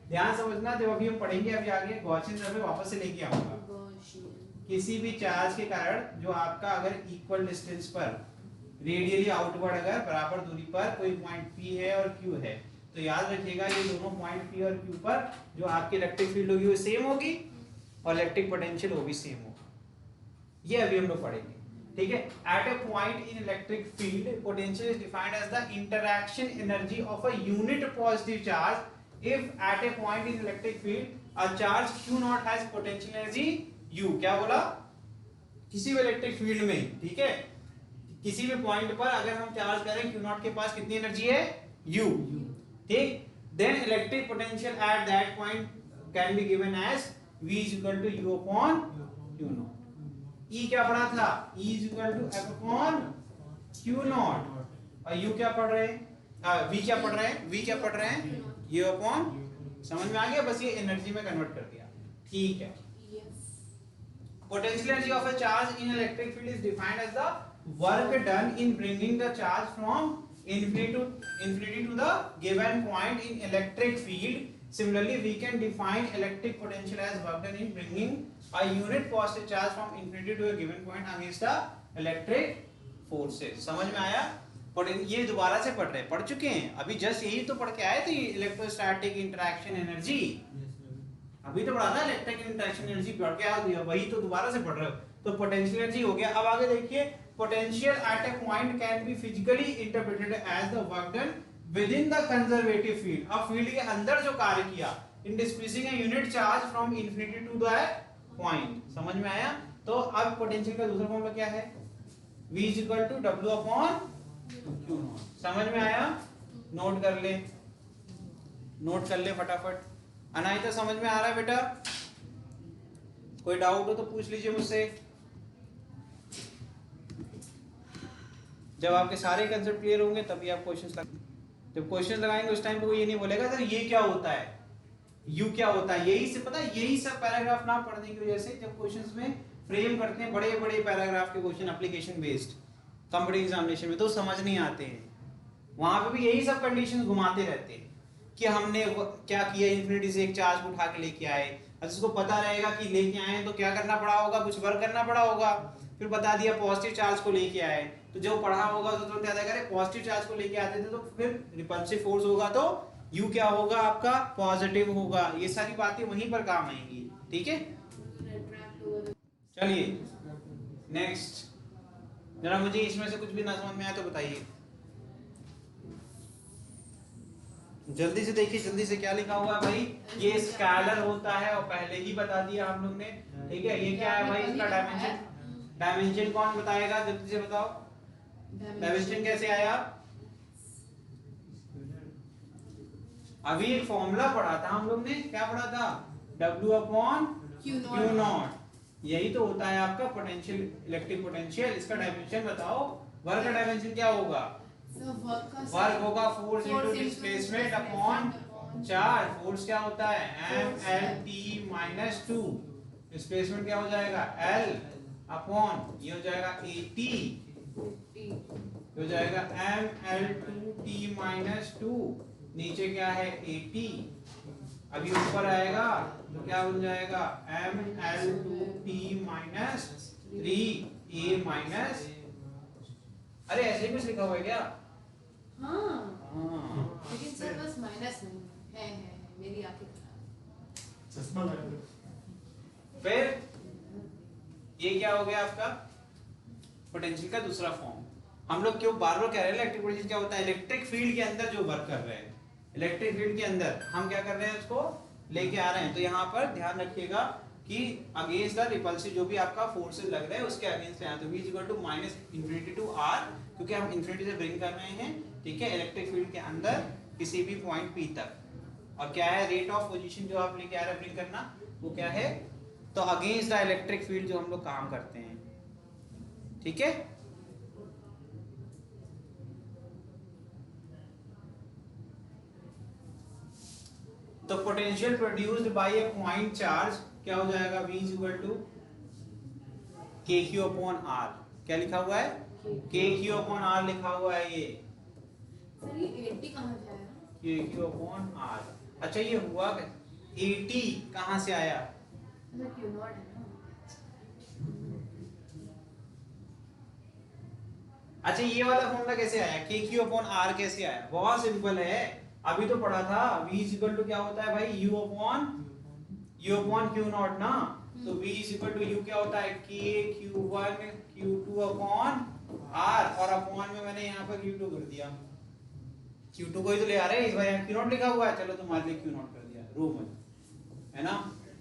ध्यान समझना, जब अभी हम पढ़ेंगे, अभी आगे गॉसियन थ्योरम में वापस से लेके आऊंगा। किसी भी चार्ज के कारण जो आपका अगर इक्वल डिस्टेंस पर रेडियली आउटवर्ड अगर बराबर दूरी पर कोई पॉइंट P है और Q है, तो याद रखिएगा ये दोनों पॉइंट P और Q पर जो आपकी इलेक्ट्रिक फील्ड होगी वो सेम होगी और इलेक्ट्रिक पोटेंशियल वो भी सेम होगा। ये अभी हम लोग पढ़ेंगे, ठीक है। At a point in electric field potential is defined as the interaction energy of a unit positive charge if at a point in electric field a charge Q0 has potential energy U। क्या बोला, किसी भी electric field में, ठीक है, किसी भी point पर अगर हम चार्ज करें Q0 के पास कितनी एनर्जी है U, ठीक। Then electric potential at that point can be given as V is equal to U upon Q0। E क्या पढ़ा था, E is equal to F upon Q0, और U क्या पढ़ रहे हैं, V क्या पढ़ रहे हैं, V क्या पढ़ रहे हैं, U upon, समझ में आ गया, बस ये एनर्जी में कन्वर्ट कर दिया, ठीक है। Potential energy of a charge in electric field is defined as the work done in bringing the charge from infinity to the given point in electric field. Similarly, we can define electric potential as work done in bringing a unit positive charge from infinity to a given point against the electric forces। समझ में आया। ये दोबारा से पढ़ रहे हैं, पढ़ चुके हैं, अभी जस्ट यही तो पढ़ के आए थे, इलेक्ट्रोस्टैटिक इंटरैक्शन एनर्जी अभी तो पढ़ा था, इलेक्ट्रिक इंटरैक्शन एनर्जी पढ़ के आया, वही तो दोबारा से पढ़ रहे हो। तो पोटेंशियल एनर्जी हो गया। अब आगे देखिए, potential at a point can be physically interpreted as the work done within the conservative field. अब फील्ड के अंदर जो कार्य किया in displacing a unit charge from infinity to the point. समझ में आया। तो अब पोटेंशियल का दूसरा फॉर्मूला क्या है, V is equal to W upon Q naught. समझ में आया? नोट कर ले, नोट कर ले फटाफट। अनायता समझ में आ रहा है बेटा? कोई डाउट हो तो पूछ लीजिए मुझसे। जब आपके सारे कंसेप्ट क्लियर होंगे तभी आप क्वेश्चंस जब क्वेश्चन लगाएंगे उस टाइम पे वो ये नहीं बोलेगा सर ये क्या होता है, यू क्या होता है। यही से पता है, यही सब पैराग्राफ ना पढ़ने की वजह से जब क्वेश्चंस में फ्रेम करते हैं बड़े बड़े पैराग्राफ के question application based company examination में, तो समझ नहीं आते हैं। वहां पे भी यही सब कंडीशंस घुमाते रहते हैं कि हमने क्या किया, इन्फिनिटी से एक चार्ज को उठा के लेके आए। अब इसको पता रहेगा कि लेके आए तो क्या करना पड़ा होगा, कुछ वर्क करना पड़ा होगा। फिर बता दिया पॉजिटिव चार्ज को लेके आए, तो जो पढ़ा होगा तो तुरंत याद आएगा पॉजिटिव चार्ज को लेके आते थे तो फिर रिपल्सिव फोर्स होगा तो यू क्या होगा आपका, पॉजिटिव होगा। ये सारी बातें वहीं पर काम आएंगी। ठीक है, चलिए नेक्स्ट। जरा मुझे इसमें से कुछ भी ना समझ में आया तो बताइए, जल्दी से देखिए, जल्दी से। क्या लिखा हुआ है भाई? ये स्केलर होता है और पहले ही बता दिया हम लोग ने। ठीक है, ये क्या है भाई? इसका डायमेंशन, डायमेंशन कौन बताएगा? जल्दी से बताओ, डायमेंशन कैसे आया? अभी एक फॉर्मूला पढ़ा था हम लोग ने, क्या पढ़ा था? W upon Q not. यही तो होता है आपका पोटेंशियल, इलेक्ट्रिक पोटेंशियल। इसका डायमेंशन बताओ, वर्क का डायमेंशन क्या होगा? वर्क होगा force into displacement upon charge. Force क्या होता है? mLT-2। डिस्प्लेसमेंट क्या हो जाएगा? L अपॉन ये हो जाएगा AT, हो जाएगा mL2T-2। नीचे क्या है? AT। अभी ऊपर आएगा तो क्या बन जाएगा? mL2T-3A-। अरे ऐसे ही कुछ लिखा हुआ है क्या? हाँ। लेकिन सर बस माइनस नहीं है, मेरी आंखें खराब। चश्मा लगा लो। फिर ये क्या हो गया आपका? पोटेंशियल का दूसरा फॉर्म। हम लोग क्यों बार बार कह रहे हैं इलेक्ट्रिक पोटेंशियल क्या होता है? इलेक्ट्रिक फील्ड के अंदर जो वर्क कर रहे हैं, इलेक्ट्रिक फील्ड के अंदर हम क्या कर रहे हैं, उसको लेके आ रहे हैं। तो यहाँ पर ध्यान रखिएगा कि अगेंस्ट द रिपल्सिव जो भी आपका फोर्सेस लग रहे हैं उसके अगेंस्ट है। तो v equal to minus infinity to r, क्योंकि हम इन्फिनिटी से ब्रिंग कर रहे हैं। ठीक है, इलेक्ट्रिक फील्ड के अंदर किसी भी पॉइंट p तक। और क्या है? रेट ऑफ पोजीशन जो आप लेके आ रहे हैं ब्रिंग करना, वो क्या है? तो अगेंस्ट द इलेक्ट्रिक फील्ड जो हम लोग काम करते हैं। ठीक है, तो potential produced by a point charge क्या हो जाएगा? v is equal to kq upon r। क्या लिखा हुआ है? kq अपॉन r लिखा हुआ है ये। सर ये 80 कहाँ से आया? kq upon r। अच्छा ये हुआ क्या? 80 कहाँ से आया? मतलब Q नॉट है ना। अच्छा ये वाला फॉर्मूला कैसे आया? kq अपॉन r कैसे आया? बहुत सिंपल है, अभी तो पढ़ा था। v इज इक्वल टू क्या होता है भाई? u अपॉन q नॉट ना। तो v is equal to u क्या होता है? k q1 q2 upon r, और अपॉन में मैंने यहाँ पर q2 कर दिया। q2 को ही तो ले आ रहे हैं, इस बार यहाँ q नॉट लिखा हुआ है, चलो तुम्हारे लिए q नॉट कर दिया रो में, है ना।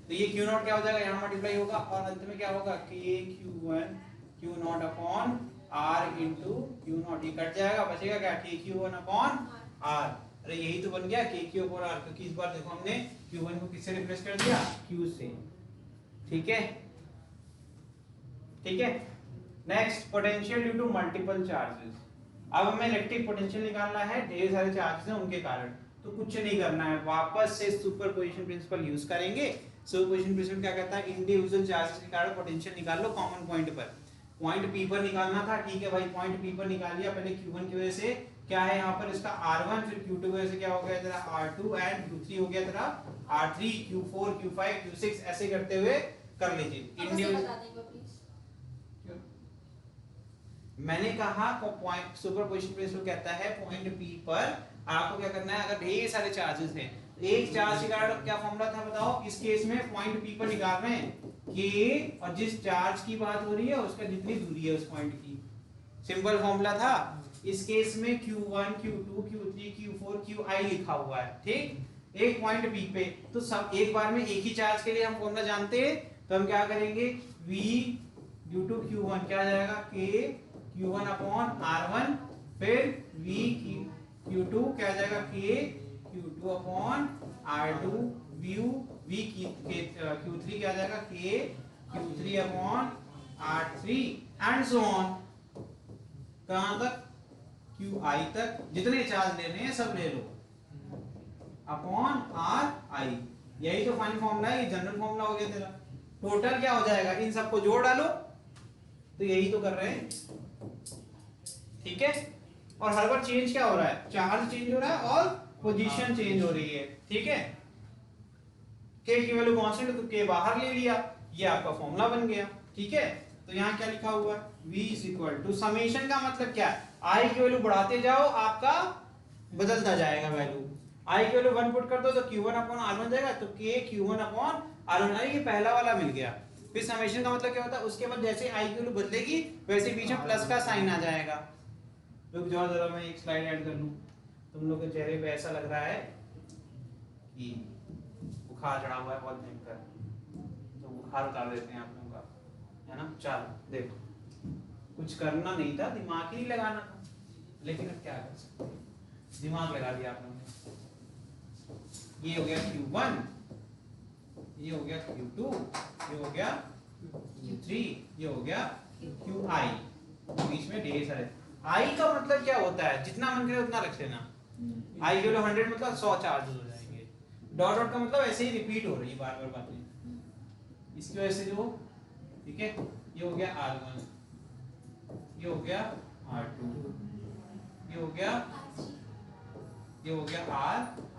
तो ये q नॉट क्या हो जाएगा? यहाँ मल्टीप्लाई होगा और अंत में क्या होगा? k q1 q not upon r into q not. ये कट जाएगा, बचेगा क्या? k q1 upon r। अरे यही तो बन गया k q अपॉन r, क्योंकि इस बार देखो हमने q1 को किससे रिप्लेस कर दिया? q से। ठीक है, ठीक है। Next, potential due to multiple charges. अब हमें इलेक्ट्रिक पोटेंशियल निकालना है, ढेर सारे चार्जेस हैं उनके कारण। तो कुछ नहीं करना है, वापस से सुपरपोजिशन प्रिंसिपल यूज करेंगे। सुपरपोजिशन प्रिंसिपल क्या कहता है? इंडिविजुअल चार्जेस के कारण पोटेंशियल निकाल लो कॉमन पॉइंट पर। पॉइंट P पर निकालना था, ठीक है भाई, पॉइंट P पर निकाल लिया। पहले Q1 की वजह से क्या है यहाँ पर इसका R1, फिर Q2 की वजह से क्या हो गया तेरा R2, एंड Q3 हो गया तेरा R3, Q4, Q5, Q6, ऐसे करते हुए कर लीजिए। मैंने कहा पॉइंट सुपरपोजिशन प्रिंसिपल कहता है पॉइंट P पर आपको क्या करना है? अगर ढेर सारे चार्जेस हैं, एक चार्ज के कारण क्या फॉर्मूला था बताओ? इस केस में पॉइंट P पर निकाल रहे हैं कि, और जिस चार्ज की बात हो रही है उसका जितनी दूरी है उस पॉइंट की, सिंपल फॉर्मूला था। इस केस में Q1, Q2, Q3, Q4, Qi लिखा हुआ है। ठीक, एक पॉइंट P पे। तो सब एक बार में एक ही चार्ज के लिए हम फॉर्मूला जानते हैं, तो हम क्या करेंगे? V ड्यू टू Q1 क्या आ जाएगा? K Q1 अपॉन R1, फिर V Q2 क्या आ जाएगा K Q2 upon R2, V Q3 क्या आ जाएगा K Q3 upon R3 and so on, कहां तक QI तक, जितने चार्ज लेने हैं सब ले लो अपॉन RI। यही तो फाइनल फॉर्मूला है, ये जनरल फॉर्मूला हो गया तेरा। टोटल क्या हो जाएगा, इन सबको जोड़ डालो, तो यही तो कर रहे हैं, ठीक है। और हर बार चेंज क्या हो रहा है, चार्ज चेंज हो रहा है और पोजीशन चेंज हो रही है, ठीक है। K की वैल्यू कांस्टेंट है तो K बाहर ले लिया, ये आपका फॉर्मूला बन गया, ठीक है। तो यहाँ क्या लिखा हुआ है, V is equal to summation का मतलब क्या है, I की वैल्यू बढ़ाते जाओ, आपका बदलता जाएगा वैल्यू। I की वैल्यू 1 पुट कर दो तो Q1 अपॉन R1 जाएगा, तो K Q1 अपॉन R1, ये पहला वाला मिल गया। फिर समेशन का मतलब क्या होता है, उसके बाद जैसे I की वैल्यू बदलेगी वैसे बीच में प्लस का साइन आ जाएगा। रुक जाओ जरा, मैं एक स्लाइड ऐड कर लूं। तुम लोग के चेहरे पे ऐसा लग रहा है कि बुखार चढ़ा हुआ है बहुत भयंकर, तो बुखार उतार देते हैं आप लोगों का, है ना। चलो देखो, कुछ करना नहीं था, दिमाग ही नहीं लगाना था, लेकिन अब क्या कर सकते हैं, दिमाग लगा दिया आप लोगों ने। ये हो गया Q1, ये हो गया Q2, ये हो गया Q3, ये हो गया QI, बीच में ढेर सारे। I का मतलब क्या होता है, जितना मन करे उतना रख लेना। I के लिए 100 मतलब 100 चार्जेस हो जाएंगे। डॉट डॉट का मतलब ऐसे ही रिपीट हो रही है बार बार बातें, इसकी वजह से जो, ठीक है। ये हो गया R1, ये हो गया R2, ये हो गया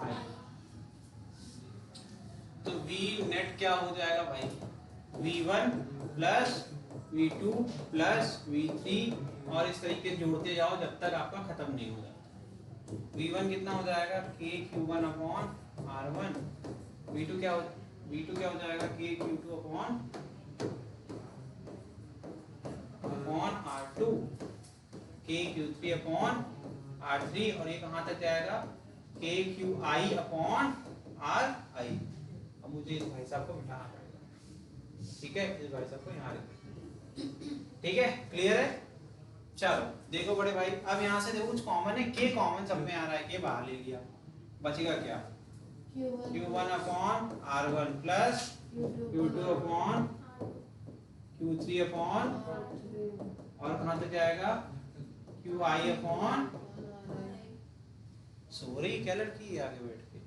RI। तो V नेट क्या हो जाएगा भाई, V1 plus V2 plus V3, और इस तरीके जोड़ते जाओ जब तक आपका खत्म नहीं हो जाता। V1 कितना हो जाएगा K Q1 upon R1, V2 क्या हो जाएगा K Q2 upon R2, K Q3 upon R3, और ये कहां तक जाएगा K QI अपॉन RI। अब मुझे इस भाई साहब को मिटाना पड़ेगा, ठीक है, इस भाई साहब को यहाँ रखें, ठीक है, क्लियर है। चलो देखो बड़े भाई, अब यहाँ से देखो कुछ कॉमन है, K कॉमन सब में आ रहा है, K बाहर ले लिया, बचेगा क्या Q1 upon R1 plus Q2 upon Q3 upon, और कहां तक जाएगा QI अपॉन, सो रही क्या लड़की आगे बैठ के,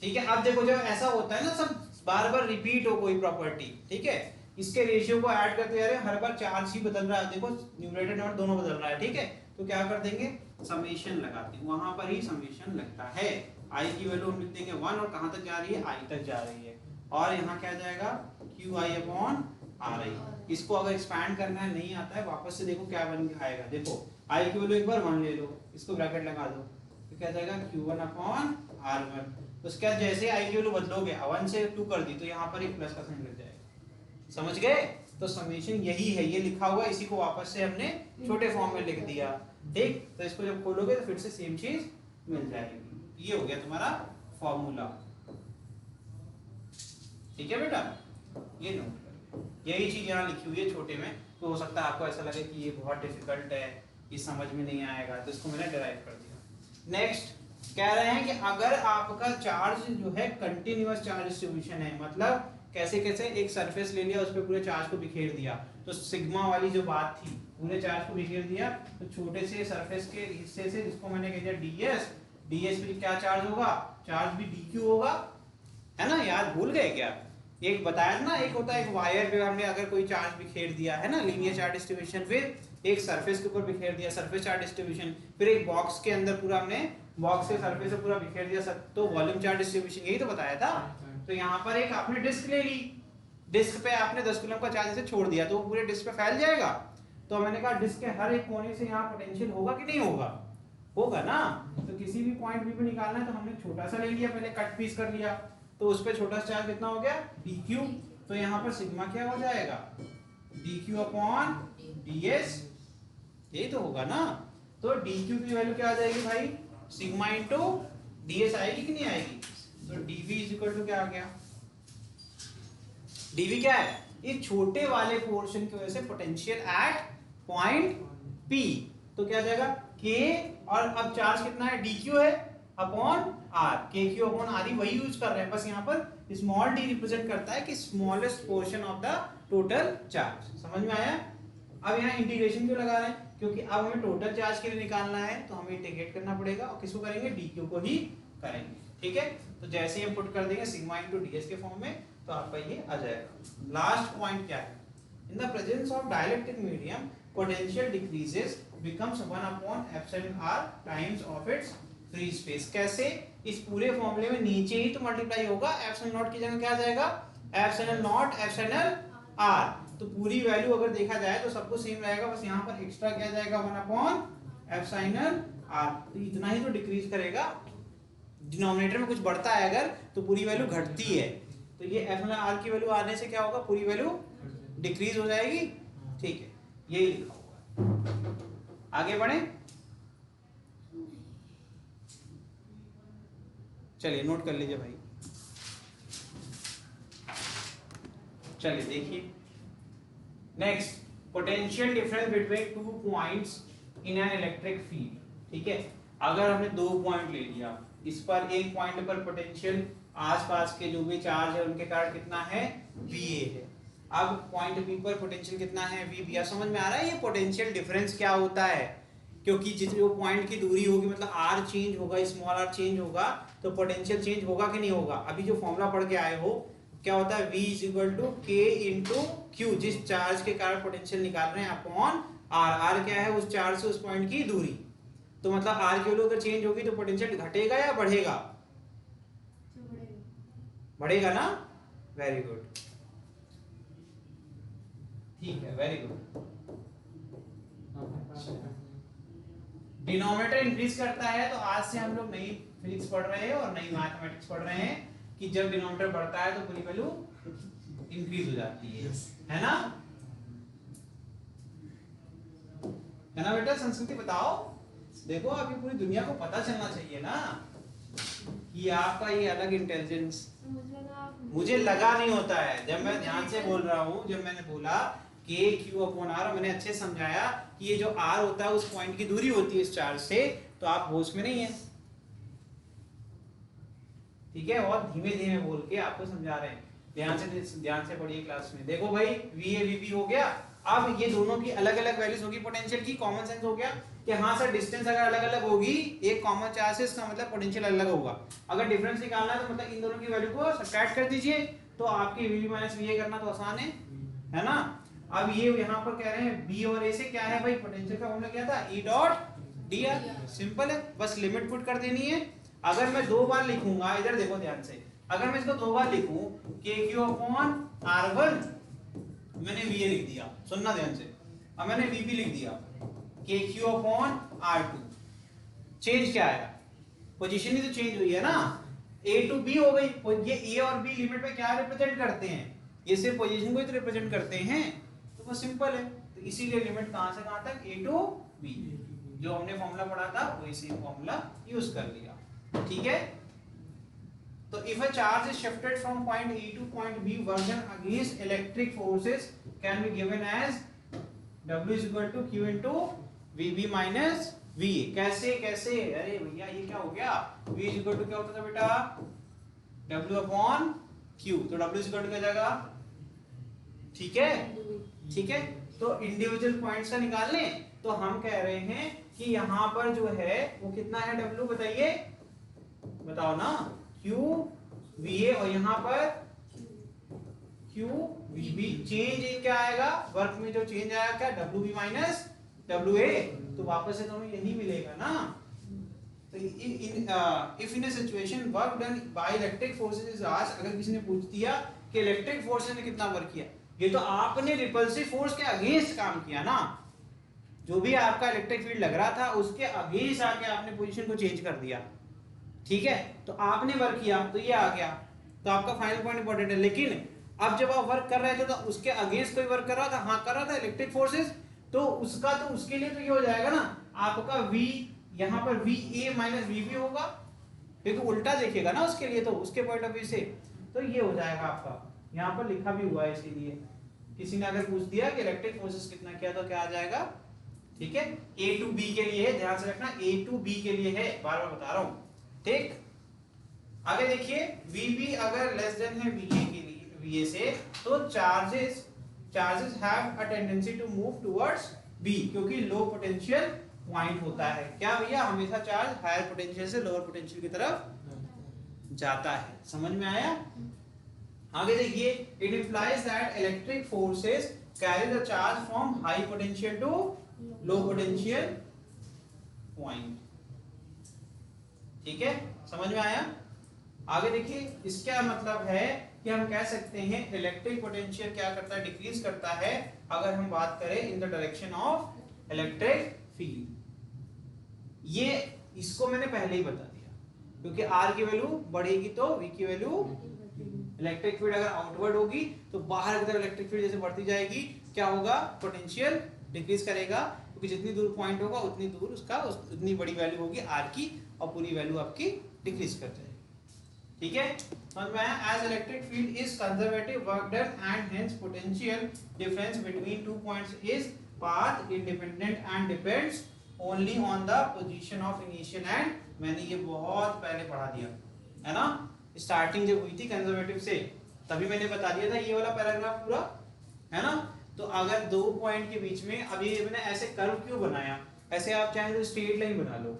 ठीक है। अब देखो जब ऐसा होता है ना, सब बार बार रिपीट हो कोई प्रॉपर्टी, ठीक है, इसके रेशियो को ऐड करते जा रहे हैं, हर बार चार्ज ही बदल रहा है, देखो न्यूमरेटर नंबर दोनों बदल रहा है, ठीक है। तो क्या कर देंगे, समेशन लगाते हैं, वहां पर ही समेशन लगता है। I की वैल्यू हम लिख देंगे 1, और कहां तक जा रही है, I तक जा रही है, और यहाँ क्या जाएगा QI अपॉन RI। इसको अगर एक्सपैंड करना है, नहीं आता है, वापस से देखो क्या बन के आएगा, देखो I की वैल्यू एक बार 1 ले लो, इसको ब्रैकेट लगा दो, तो क्या जाएगा Q1 अपॉन R1। उसके बाद जैसे I की वैल्यू बदलोगे, 1 से 2 कर दी, तो यहाँ पर एक प्लस का साइन लग जाएगा, समझ गए। तो समेशन यही है, ये लिखा हुआ, इसी को वापस से हमने छोटे फॉर्म में लिख दिया, ठीक। तो इसको जब खोलोगे तो फिर से सेम चीज मिल जाएगी। ये हो गया तुम्हारा फॉर्मूला, ठीक है बेटा, ये नोट करो, यही चीज यहाँ लिखी हुई है छोटे में। तो हो सकता है आपको ऐसा लगे कि ये बहुत डिफिकल्ट है, ये समझ में नहीं आएगा, तो इसको मैंने डिराइव कर दिया। नेक्स्ट कह रहे हैं कि अगर आपका चार्ज जो है कंटिन्यूअस चार्ज डिस्ट्रीब्यूशन है, मतलब कैसे कैसे, एक सरफेस ले लिया, उस पर पूरे चार्ज को बिखेर दिया, तो सिग्मा वाली जो बात थी, पूरे चार्ज को बिखेर दिया, तो छोटे से सरफेस के हिस्से से, जिसको मैंने कह दिया ds पे क्या चार्ज होगा, चार्ज भी dq होगा, है ना, याद भूल गए क्या। एक बताया ना, एक होता है एक वायर पे हमने अगर कोई चार्ज बिखेर दिया है ना, लीनियर चार्ज डिस्ट्रीब्यूशन, फिर एक सरफेस के ऊपर बिखेर दिया, सरफेस चार्ज डिस्ट्रीब्यूशन, फिर एक बॉक्स के अंदर पूरा हमने बॉक्स से सरफेस से पूरा बिखेर दिया, तो वॉल्यूम चार्ज डिस्ट्रीब्यूशन, यही तो बताया था। तो यहाँ पर एक आपने डिस्क ले ली, डिस्क पे आपने 10 कूलम का चार्ज से छोड़ दिया, तो वो पूरे डिस्क पे फैल जाएगा। तो मैंने कहा डिस्क के हर एक कोने से यहाँ पोटेंशियल होगा कि नहीं होगा, होगा ना। तो किसी भी पॉइंट बी पे निकालना है, तो हमने छोटा सा ले लिया, पहले कट पीस कर लिया, तो उस पे छोटा सा चार्ज कितना हो गया dq, तो यहाँ पर सिग्मा क्या हो जाएगा dq अपॉन ds, यही तो होगा ना। तो dq की वैल्यू क्या आ जाएगी भाई, सिग्मा इंटू ds आएगी कि नहीं आएगी। तो dv इज इक्वल टू क्या आ गया, dv क्या है, ये छोटे वाले पोर्शन की वजह से पोटेंशियल एट पॉइंट P, तो क्या आ जाएगा K, और अब चार्ज कितना है dq है upon r, kq upon r ही वही यूज कर रहे हैं, बस यहाँ पर स्मॉल d रिप्रेजेंट करता है कि smallest portion of the total charge. समझ में आया? अब यहाँ इंटीग्रेशन क्यों लगा रहे हैं? क्योंकि अब हमें टोटल चार्ज के लिए निकालना है तो हमें इंटीग्रेट करना पड़ेगा, और किसको करेंगे? dq को ही करेंगे। ठीक है, तो जैसे ही हम पुट कर देंगे सिग्मा इनटू ds के फॉर्म में तो आपका ये आ जाएगा। लास्ट पॉइंट क्या है? In the presence of dielectric medium potential decreases becomes 1 upon epsilon r times of its free space. कैसे? इस पूरे फॉर्मूले में नीचे ही तो मल्टीप्लाई होगा, एप्सिलॉन नॉट की जगह क्या आ जाएगा? Epsilon not epsilon r। तो पूरी वैल्यू अगर देखा जाए तो सब कुछ सेम रहेगा, बस यहाँ पर एक्स्ट्रा क्या जाएगा? 1 अपॉन एप्सिलॉन r। तो इतना ही तो डिक्रीज करेगा, डिनोमिनेटर में कुछ बढ़ता है अगर तो पूरी वैल्यू घटती है, तो ये एप्सिलॉन r की वैल्यू आने से क्या होगा? पूरी वैल्यू डिक्रीज हो जाएगी। ठीक है, यही लिखा हुआ है। आगे बढ़े, चलिए नोट कर लीजिए भाई। चलिए देखिए next, potential difference between 2 points in an electric field. ठीक है, अगर हमने 2 पॉइंट ले लिया, इस पर एक पॉइंट पर पोटेंशियल आसपास के जो भी चार्ज है उनके कारण कितना है? VA है। अब पॉइंट B पर पोटेंशियल कितना है? VB। समझ में आ रहा है ये पोटेंशियल डिफरेंस क्या होता है? क्योंकि जिस जो पॉइंट की दूरी होगी मतलब r चेंज होगा, स्मॉल r चेंज होगा, तो पोटेंशियल चेंज होगा कि नहीं होगा? अभी जो फॉर्मूला पढ़ के आए हो क्या होता है? V = K × Q, जिस चार्ज के कारण पोटेंशियल निकाल रहे हैं अपॉन r। r क्या है? उस चार्ज से उस पॉइंट की दूरी। तो मतलब r की वैल्यू अगर चेंज होगी तो पोटेंशियल घटेगा या बढ़ेगा? बढ़ेगा ना? वेरी गुड, ठीक है, वेरी गुड। डिनोमिनेटर इंक्रीज करता है, तो आज से हम लोग नई फिजिक्स पढ़ रहे हैं और नई मैथमेटिक्स पढ़ रहे हैं कि जब डिनोमिनेटर बढ़ता है तो पूरी वैल्यू इंक्रीज हो जाती है ना? है ना बेटा? संस्कृति बताओ, देखो अभी पूरी दुनिया को पता चलना चाहिए ना कि आपका ये अलग इंटेलिजेंस। मुझे लगा नहीं होता है, जब मैं ध्यान से बोल रहा हूँ, जब मैंने बोला K Q अपॉन R, मैंने अच्छे समझाया कि ये जो R होता है उस पॉइंट की दूरी होती है इस चार्ज से, तो आप होश में नहीं है। ठीक है, और धीमे धीमे बोल के आपको समझा रहे हैं, ध्यान से पढ़िए क्लास में। देखो भाई VA VB हो गया, अब ये दोनों की अलग अलग वैल्यूज होगी पोटेंशियल की, कॉमन सेंस हो गया कि हाँ सर डिस्टेंस अगर अलग अलग होगी, एक कॉमन चार्ज है, इसका मतलब पोटेंशियल अलग होगा। अगर डिफरेंस निकालना है तो मतलब इन दोनों की वैल्यू को सब्ट्रैक्ट कर दीजिए, तो आपकी VB माइनस VA करना तो आसान है ना? अब ये यहाँ पर कह रहे हैं B और A से क्या है भाई? पोटेंशियल का फॉर्मूला क्या था? E dot dr। सिंपल है, बस लिमिट पुट कर देनी है। अगर मैं 2 बार लिखूंगा, इधर देखो ध्यान से, अगर मैं इसको 2 बार लिखूं KQ अपॉन R1, मैंने VA लिख दिया, सुनना ध्यान से, अब मैंने VB लिख दिया KQ अपॉन R2, चेंज क्या आया? पोजीशन ही तो चेंज हुई है ना, A टू B हो गई। ये A और B लिमिट में क्या रिप्रेजेंट करते हैं? ये सिर्फ पोजीशन को ही तो रिप्रेजेंट करते हैं, तो वो सिंपल है। तो इसीलिए लिमिट कहां से कहां तक? A टू B, जो हमने फॉर्मूला पढ़ा था वही सेम फॉर्मूला यूज कर लिया। ठीक है, तो if a charge is shifted from point A to point B, version against electric forces can be given as W = Q into VB minus VA। कैसे कैसे? अरे भैया ये क्या हो गया? V = क्या होता था बेटा? W upon Q, तो W = क्या जाएगा? ठीक है, ठीक है, तो इंडिविजुअल पॉइंट्स का निकाल लें, तो हम कह रहे हैं कि यहाँ पर जो है वो कितना है? W बताइए, बताओ ना? Q VA, और यहाँ पर Q VB। चेंज इन क्या आएगा? वर्क में जो चेंज आया क्या? WB माइनस WA, तो वापस से तो हमें यही मिलेगा ना। तो if in a situation work done by electric forces is asked, अगर किसी ने पूछ दिया कि इलेक्ट्रिक फोर्सेस ने कितना वर्क किया, ये तो आपने रिपल्सिव फोर्स के अगेंस्ट काम किया ना, जो भी आपका इलेक्ट्रिक फील्ड लग रहा था उसके अगेंस्ट आके आपने पोजीशन को चेंज कर दिया। ठीक है, तो आपने वर्क किया तो ये आ गया, तो आपका फाइनल पॉइंट इंपॉर्टेंट है। लेकिन अब जब आप वर्क कर रहे थे तो उसके अगेंस्ट कोई वर्क कर रहा था? हाँ कर रहा था, इलेक्ट्रिक फोर्सेस, तो उसका तो उसके लिए तो ये हो जाएगा ना आपका V, यहाँ पर VA माइनस VB होगा, क्योंकि उल्टा देखेगा ना उसके लिए, तो उसके पॉइंट ऑफ व्यू से तो ये हो जाएगा आपका। यहाँ पर लिखा भी हुआ है, इसीलिए किसी ने अगर पूछ दिया कि इलेक्ट्रिक फोर्सेस कितना किया तो क्या आ जाएगा? ठीक है, ए टू बी के लिए है, ध्यान से रखना ए टू बी के लिए है, बार बार बता रहा हूं, ठीक। आगे देखिए वीबी अगर लेस देन है वीए के लिए, वीए से, तो charges have a tendency to move towards B, क्योंकि लो पोटेंशियल पॉइंट होता है। क्या भैया, हमेशा चार्ज हायर पोटेंशियल से लोअर पोटेंशियल की तरफ जाता है। समझ में आया? आगे देखिए, it implies that electric forces carry the charge from high potential to low potential point. ठीक है, समझ में आया? आगे देखिए, इसका मतलब है कि हम कह सकते हैं इलेक्ट्रिक पोटेंशियल क्या करता है, डिक्रीज करता है, अगर हम बात करें in the direction of electric field. ये इसको मैंने पहले ही बता दिया, क्योंकि आर की वैल्यू बढ़ेगी तो वी की वैल्यू, इलेक्ट्रिक फील्ड अगर आउटवर्ड होगी तो बाहर की तरफ इलेक्ट्रिक फील्ड जैसे बढ़ती जाएगी, क्या होगा, पोटेंशियल डिक्रीज करेगा, क्योंकि जितनी दूर पॉइंट होगा उतनी दूर उसका उतनी बड़ी वैल्यू होगी आर की, और पूरी वैल्यू आपकी डिक्रीज कर जाएगी। ठीक है, समझ में आया? As electric field is conservative work done and hence potential difference between two points is path independent and depends only on the position of initial end. मैंने ये बहुत पहले पढ़ा दिया है ना, स्टार्टिंग जब हुई थी कंजर्वेटिव से, तभी मैंने बता दिया था ये वाला पैराग्राफ पूरा, है ना। तो अगर दो पॉइंट के बीच में, अब ये मैंने ऐसे कर्व क्यों बनाया, ऐसे आप चाहे तो स्ट्रेट लाइन बना लो,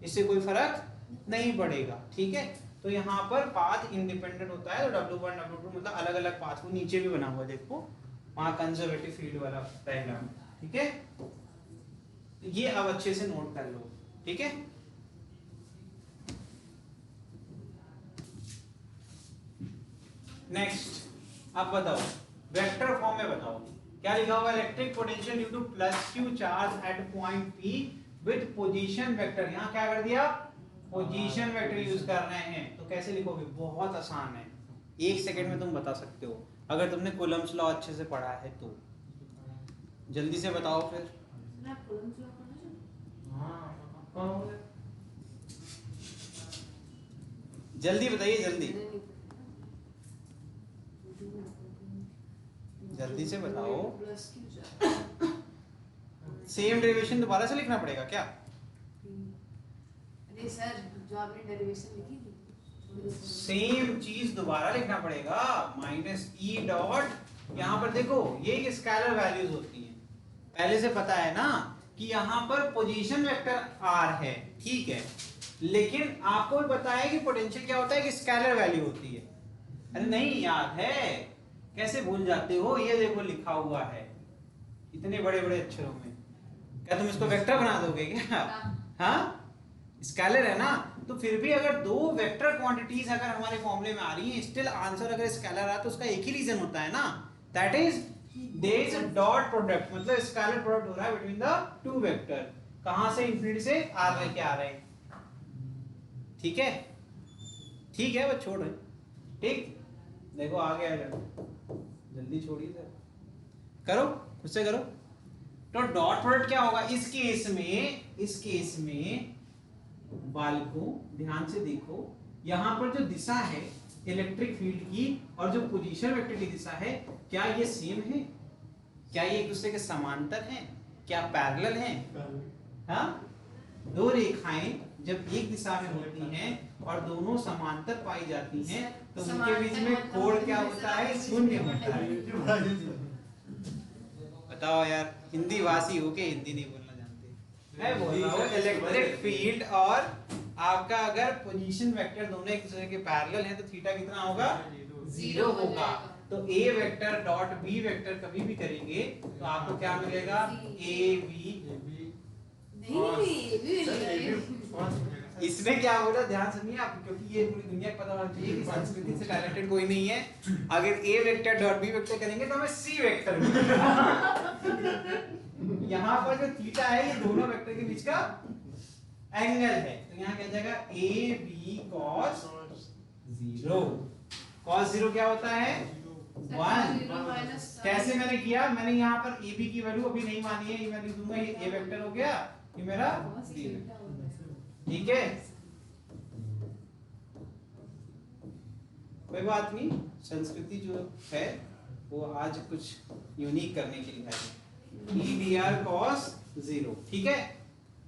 इससे कोई फर्क नहीं पड़ेगा। ठीक है, तो यहाँ पर पाथ इंडिपेंडेंट होता है, तो W1 W2 मतलब अलग अलग पाथ, को नीचे भी बना हुआ है देखो, वहां कंजर्वेटिव फील्ड वाला डायग्राम। ठीक है, ये अब अच्छे से नोट कर लो। ठीक है, नेक्स्ट अब बताओ, वेक्टर फॉर्म में बताओ क्या लिखा हुआ है, electric potential due two plus Q charge at point P with position vector. यहाँ क्या कर दिया, पोजीशन वेक्टर यूज कर रहे हैं, तो कैसे लिखोगे, बहुत आसान है, 1 सेकंड में तुम बता सकते हो, अगर तुमने कूलम्ब्स लॉ अच्छे से पढ़ा है तो। जल्दी से बताओ फिर। जल्दी बताइए, जल्दी जल्दी से बताओ। सेम डेरिवेशन दोबारा से लिखना पड़ेगा क्या? अरे सर, जो आपने डेरिवेशन लिखी थी सेम चीज दोबारा लिखना पड़ेगा, माइनस ई डॉट, यहाँ पर देखो ये स्केलर वैल्यूज होती हैं, पहले से पता है ना कि यहाँ पर पोजीशन वेक्टर आर है, ठीक है, लेकिन आपको भी पता है कि पोटेंशियल क्या होता है, कि स्केलर वैल्यू होती है। अरे नहीं याद है, कैसे भूल जाते हो, ये देखो लिखा हुआ है इतने बड़े बड़े अक्षरों में, क्या तुम इसको वेक्टर बना दोगे क्या? हाँ, स्केलर है ना, तो फिर भी अगर दो वेक्टर क्वांटिटीज अगर हमारे फॉर्मूले में आ रही हैं, स्टिल आंसर अगर स्केलर आ तो उसका एक ही रीजन होता है ना, that is there is a dot product, मतलब स्केलर प्रोडक्ट हो रहा है बिटवीन द टू वेक्टर। कहां से, इंफिनिटी से आर लेके आ रहे हैं। ठीक है, ठीक है, वो छोड़ रहे, ठीक, देखो आ गया, जल्दी छोड़िए सर, करो खुद से करो। तो डॉट प्रोडक्ट क्या होगा इस केस में बालको ध्यान से देखो, यहां पर जो दिशा है इलेक्ट्रिक फील्ड की और जो पोजीशन वेक्टर की दिशा है, क्या ये सेम है, क्या ये एक दूसरे के समांतर हैं, क्या पैरेलल हैं? हाँ, दो रेखाएं जब एक दिशा में होती हैं और दोनों समांतर पाई जाती हैं, तो उनके बीच में कोण क्या होता है, शून्य होता है। बताओ यार, हिंदी भाषी हो के हिंदी नहीं बोलना जानते। मैं बोल रहा हूँ इलेक्ट्रिक फील्ड और आपका अगर पोजीशन वेक्टर दोनों एक दूसरे के पैरेलल हैं, तो थीटा कितना होगा, 0 होगा। तो ए वेक्टर डॉट बी वेक्टर कभी भी करेंगे तो आपको क्या मिलेगा, ए बी। इसमें क्या बोला, ध्यान सुनिए आप, क्योंकि ये पूरी दुनिया को पता होना चाहिए कि संस्कृति से टैलेंटेड कोई नहीं है। अगर ए वेक्टर डॉट बी वेक्टर करेंगे तो हमें सी वेक्टर मिलेगा। यहाँ पर जो थीटा है, ये दोनों वेक्टर के बीच का एंगल है, तो यहाँ क्या जाएगा, ए बी कॉस 0। कॉस 0 क्या होता है, 1। कैसे मैंने किया, मैंने यहाँ पर ए बी की वैल्यू अभी नहीं मानी है, ये मैं लिख दूंगा, ये ए वेक्टर हो गया, ये मेरा बी वेक्टर। ठीक है, कोई बात नहीं, संस्कृति जो है वो आज कुछ यूनिक करने के लिए है। ई डी आर कॉस 0, ठीक है।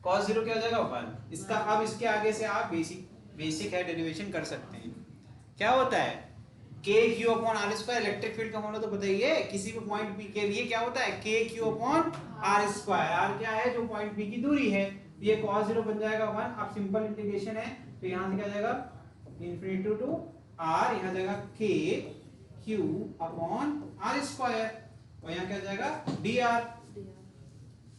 cos 0 क्या हो जाएगा 1। इसका अब इसके आगे से आप बेसिक है डेरिवेशन कर सकते हैं। क्या होता है k q upon r square, electric field का फॉर्मूला तो बताइए, किसी भी पॉइंट p के लिए क्या होता है k q upon r square. r क्या है, जो पॉइंट p की दूरी है, ये cos 0 बन जाएगा 1। अब सिंपल इंटीग्रेशन है तो यहाँ से क्या जाएगा इन्फिनिटी टू r, यहाँ जाएगा k q upon r square, और यहाँ क्या जाएगा dr।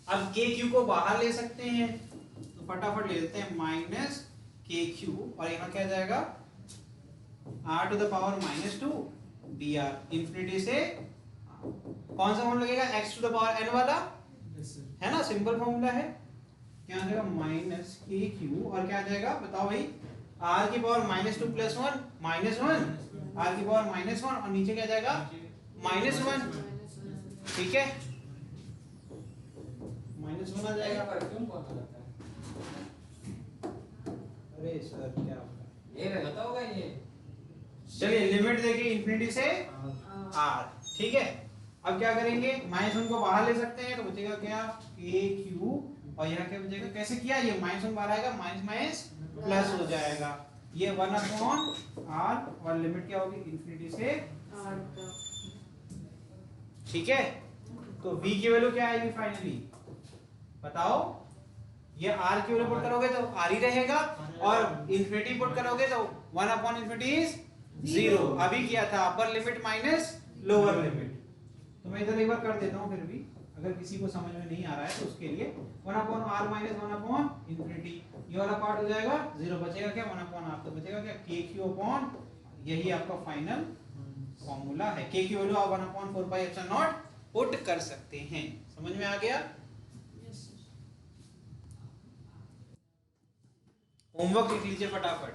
अब k q को बाहर ले सकते हैं तो फटाफट ले लेते हैं माइनस k q, और यहाँ क्या जाएगा r to the power -2 dr। Infinity से कौन सा फॉर्म लगेगा, x to the power n वाला, है ना, सिंपल फॉर्मूला है। क्या आ जाएगा माइनस के क्यू, और क्या आ जाएगा बताओ भाई, r की पावर -2 + 1 -1, r की पावर -1, और नीचे क्या जाएगा -1, ठीक है, -1 आ जाएगा। अरे सर क्या ये बताओगा ये। चलिए लिमिट देखिए इन्फिनिटी से r, ठीक है। अब क्या करेंगे, -1 को बाहर ले सकते हैं तो बचेगा क्या k q, और यहाँ क्या बचेगा, कैसे किया, ये -1 बाहर आएगा, माइनस प्लस हो जाएगा, ये 1 अपॉन r, और लिमिट क्या होगी इन्फिनिटी से r, ठीक है। तो v की वैल्यू क्या आएगी फाइनली बताओ, ये r की वैल्यू पुट करोगे तो r ही रहेगा, और इन्फिनिटी पुट करोगे तो 1 अपॉन इन्फिनिटी इज 0। अभी किया था upper limit minus lower limit, तो मैं इधर एक बार कर देता हूँ फिर भी, अगर किसी को समझ में नहीं आ रहा है तो उसके लिए 1 upon r minus 1 upon infinity, ये वाला पार्ट हो जाएगा 0, बचेगा क्या 1 अपॉन r, तो बचेगा क्या k q अपॉन, यही आपका फाइनल फॉर्मूला है। k की वैल्यू आप 1 upon 4 pi epsilon not put कर सकते हैं। समझ में आ गया। होमवर्क लिख लीजिए फटाफट,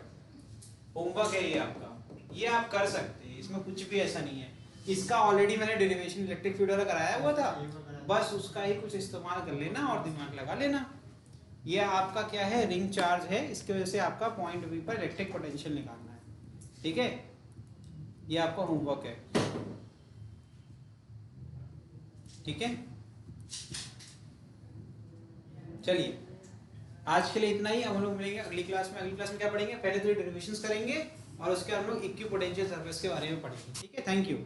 होमवर्क है ये आपका, ये आप कर सकते हैं, इसमें कुछ भी ऐसा नहीं है। इसका ऑलरेडी मैंने डेरिवेशन इलेक्ट्रिक फील्ड वाला कराया हुआ था, बस उसका ही कुछ इस्तेमाल कर लेना और दिमाग लगा लेना। ये आपका क्या है, रिंग चार्ज है, इसकी वजह से आपका पॉइंट V पर इलेक्ट्रिक पोटेंशियल निकालना है, ठीक है। ये आपका होमवर्क है, ठीक है। चलिए आज के लिए इतना ही, हम लोग मिलेंगे अगली क्लास में। अगली क्लास में क्या पढ़ेंगे, पहले तो डेरिवेशंस करेंगे और उसके बाद हम लोग इक्विपोटेंशियल सर्फेस के बारे में पढ़ेंगे, ठीक है। Thank you.